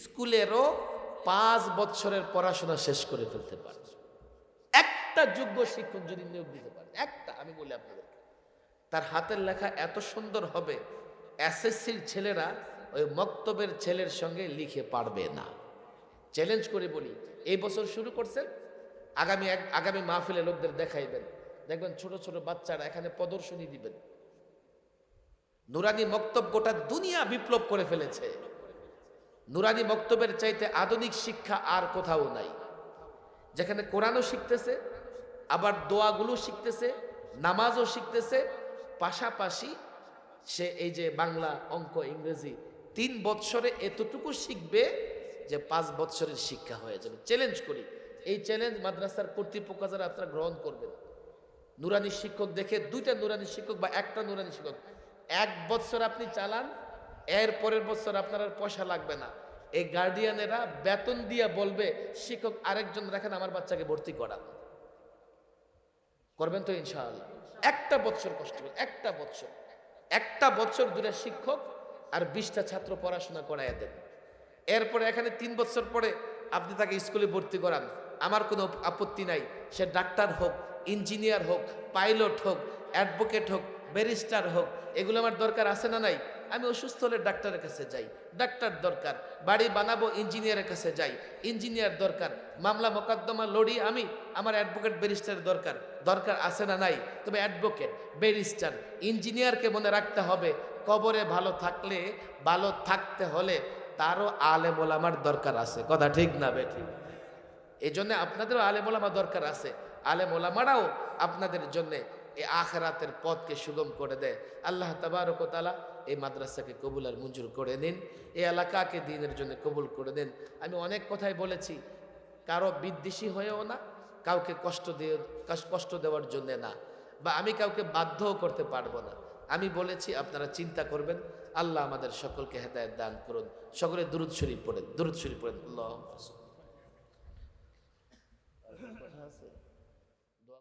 স্কুলেরও 5 বছরের পড়াশোনা শেষ করে ফেলতে পারে একটা যোগ্য শিক্ষক যদি নিয়োগ দিতে পারে। একটা, আমি বলি আপনাদেরকে, তার হাতের লেখা এত সুন্দর হবে, এসএসসির ছেলেরা ওই মক্তবের ছেলের সঙ্গে লিখে পারবে না। চ্যালেঞ্জ করে বলি, এই বছর শুরু করছেন, আগামী মাহফিলে লোকদের দেখাইবেন, দেখবেন ছোট ছোট বাচ্চারা এখানে প্রদর্শনী দিবেন, নুরানি মক্তব গোটা দুনিয়া বিপ্লব করে ফেলেছে। নুরানি মক্তবের চাইতে আধুনিক শিক্ষা আর কোথাও নাই, যেখানে কোরআনও শিখতেছে, আবার দোয়াগুলো শিখতেছে, নামাজও শিখতেছে, পাশাপাশি সে এই যে বাংলা, অঙ্ক, ইংরেজি 3 বৎসরে এতটুকু শিখবে যে 5 বৎসরের শিক্ষা হয়ে যাবে। চ্যালেঞ্জ করি, এই চ্যালেঞ্জ মাদ্রাসার কর্তৃপক্ষ যারা আপনারা গ্রহণ করবেন, নুরানি শিক্ষক দেখে 2টা নুরানি শিক্ষক বা 1টা নুরানি শিক্ষক 1 বছর আপনি চালান, এর পরের বছর আপনার আর পয়সা লাগবে না। এই গার্ডিয়ানেরা বেতন দিয়ে বলবে শিক্ষক আরেকজন রাখেন, আমার বাচ্চাকে ভর্তি করান। করবেন তো ইনশাআল্লাহ? 1টা বছর কষ্ট করে, 1টা বছর 2টা শিক্ষক আর 20টা ছাত্র পড়াশোনা করাইয়া দেন। এরপরে এখানে 3 বছর পরে আপনি তাকে স্কুলে ভর্তি করান, আমার কোনো আপত্তি নাই। সে ডাক্তার হোক, ইঞ্জিনিয়ার হোক, পাইলট হোক, অ্যাডভোকেট হোক, ব্যারিস্টার হোক, এগুলো আমার দরকার আছে না নাই? আমি অসুস্থ হলে ডাক্তারের কাছে যাই, ডাক্তার দরকার। বাড়ি বানাবো, ইঞ্জিনিয়ারের কাছে যাই, ইঞ্জিনিয়ার দরকার। মামলা মোকদ্দমা লড়ি আমি, আমার অ্যাডভোকেট ব্যারিস্টারের দরকার আছে না নাই? তবে অ্যাডভোকেট, ব্যারিস্টার, ইঞ্জিনিয়ারকে মনে রাখতে হবে, কবরে ভালো থাকলে, ভালো থাকতে হলে তারও আলেম ওলামার দরকার আছে। কথা ঠিক না বেঠিক? এই জন্য আপনাদেরও আলেম ওলামা দরকার আছে। আলেম ওলামারাও আপনাদের জন্য এই আখিরাতের পথকে সুগম করে দেয়। আল্লাহ তাবারক ওয়া তাআলা এই মাদ্রাসাকে কবুল আর মঞ্জুর করে নিন, এই এলাকাকে দ্বীনের জন্য কবুল করে নিন। আমি অনেক কথাই বলেছি, কারো বিদ্বেষী হয়েও না, কাউকে কষ্ট দেওয়ার জন্য না, বা আমি কাউকে বাধ্যও করতে পারবো না। আমি বলেছি, আপনারা চিন্তা করবেন। আল্লাহ আমাদের সকলকে হেদায়েত দান করুন। সকলে দুরূদ শরীফ পড়েন, দুরূদ শরীফ পড়েন। আল্লাহ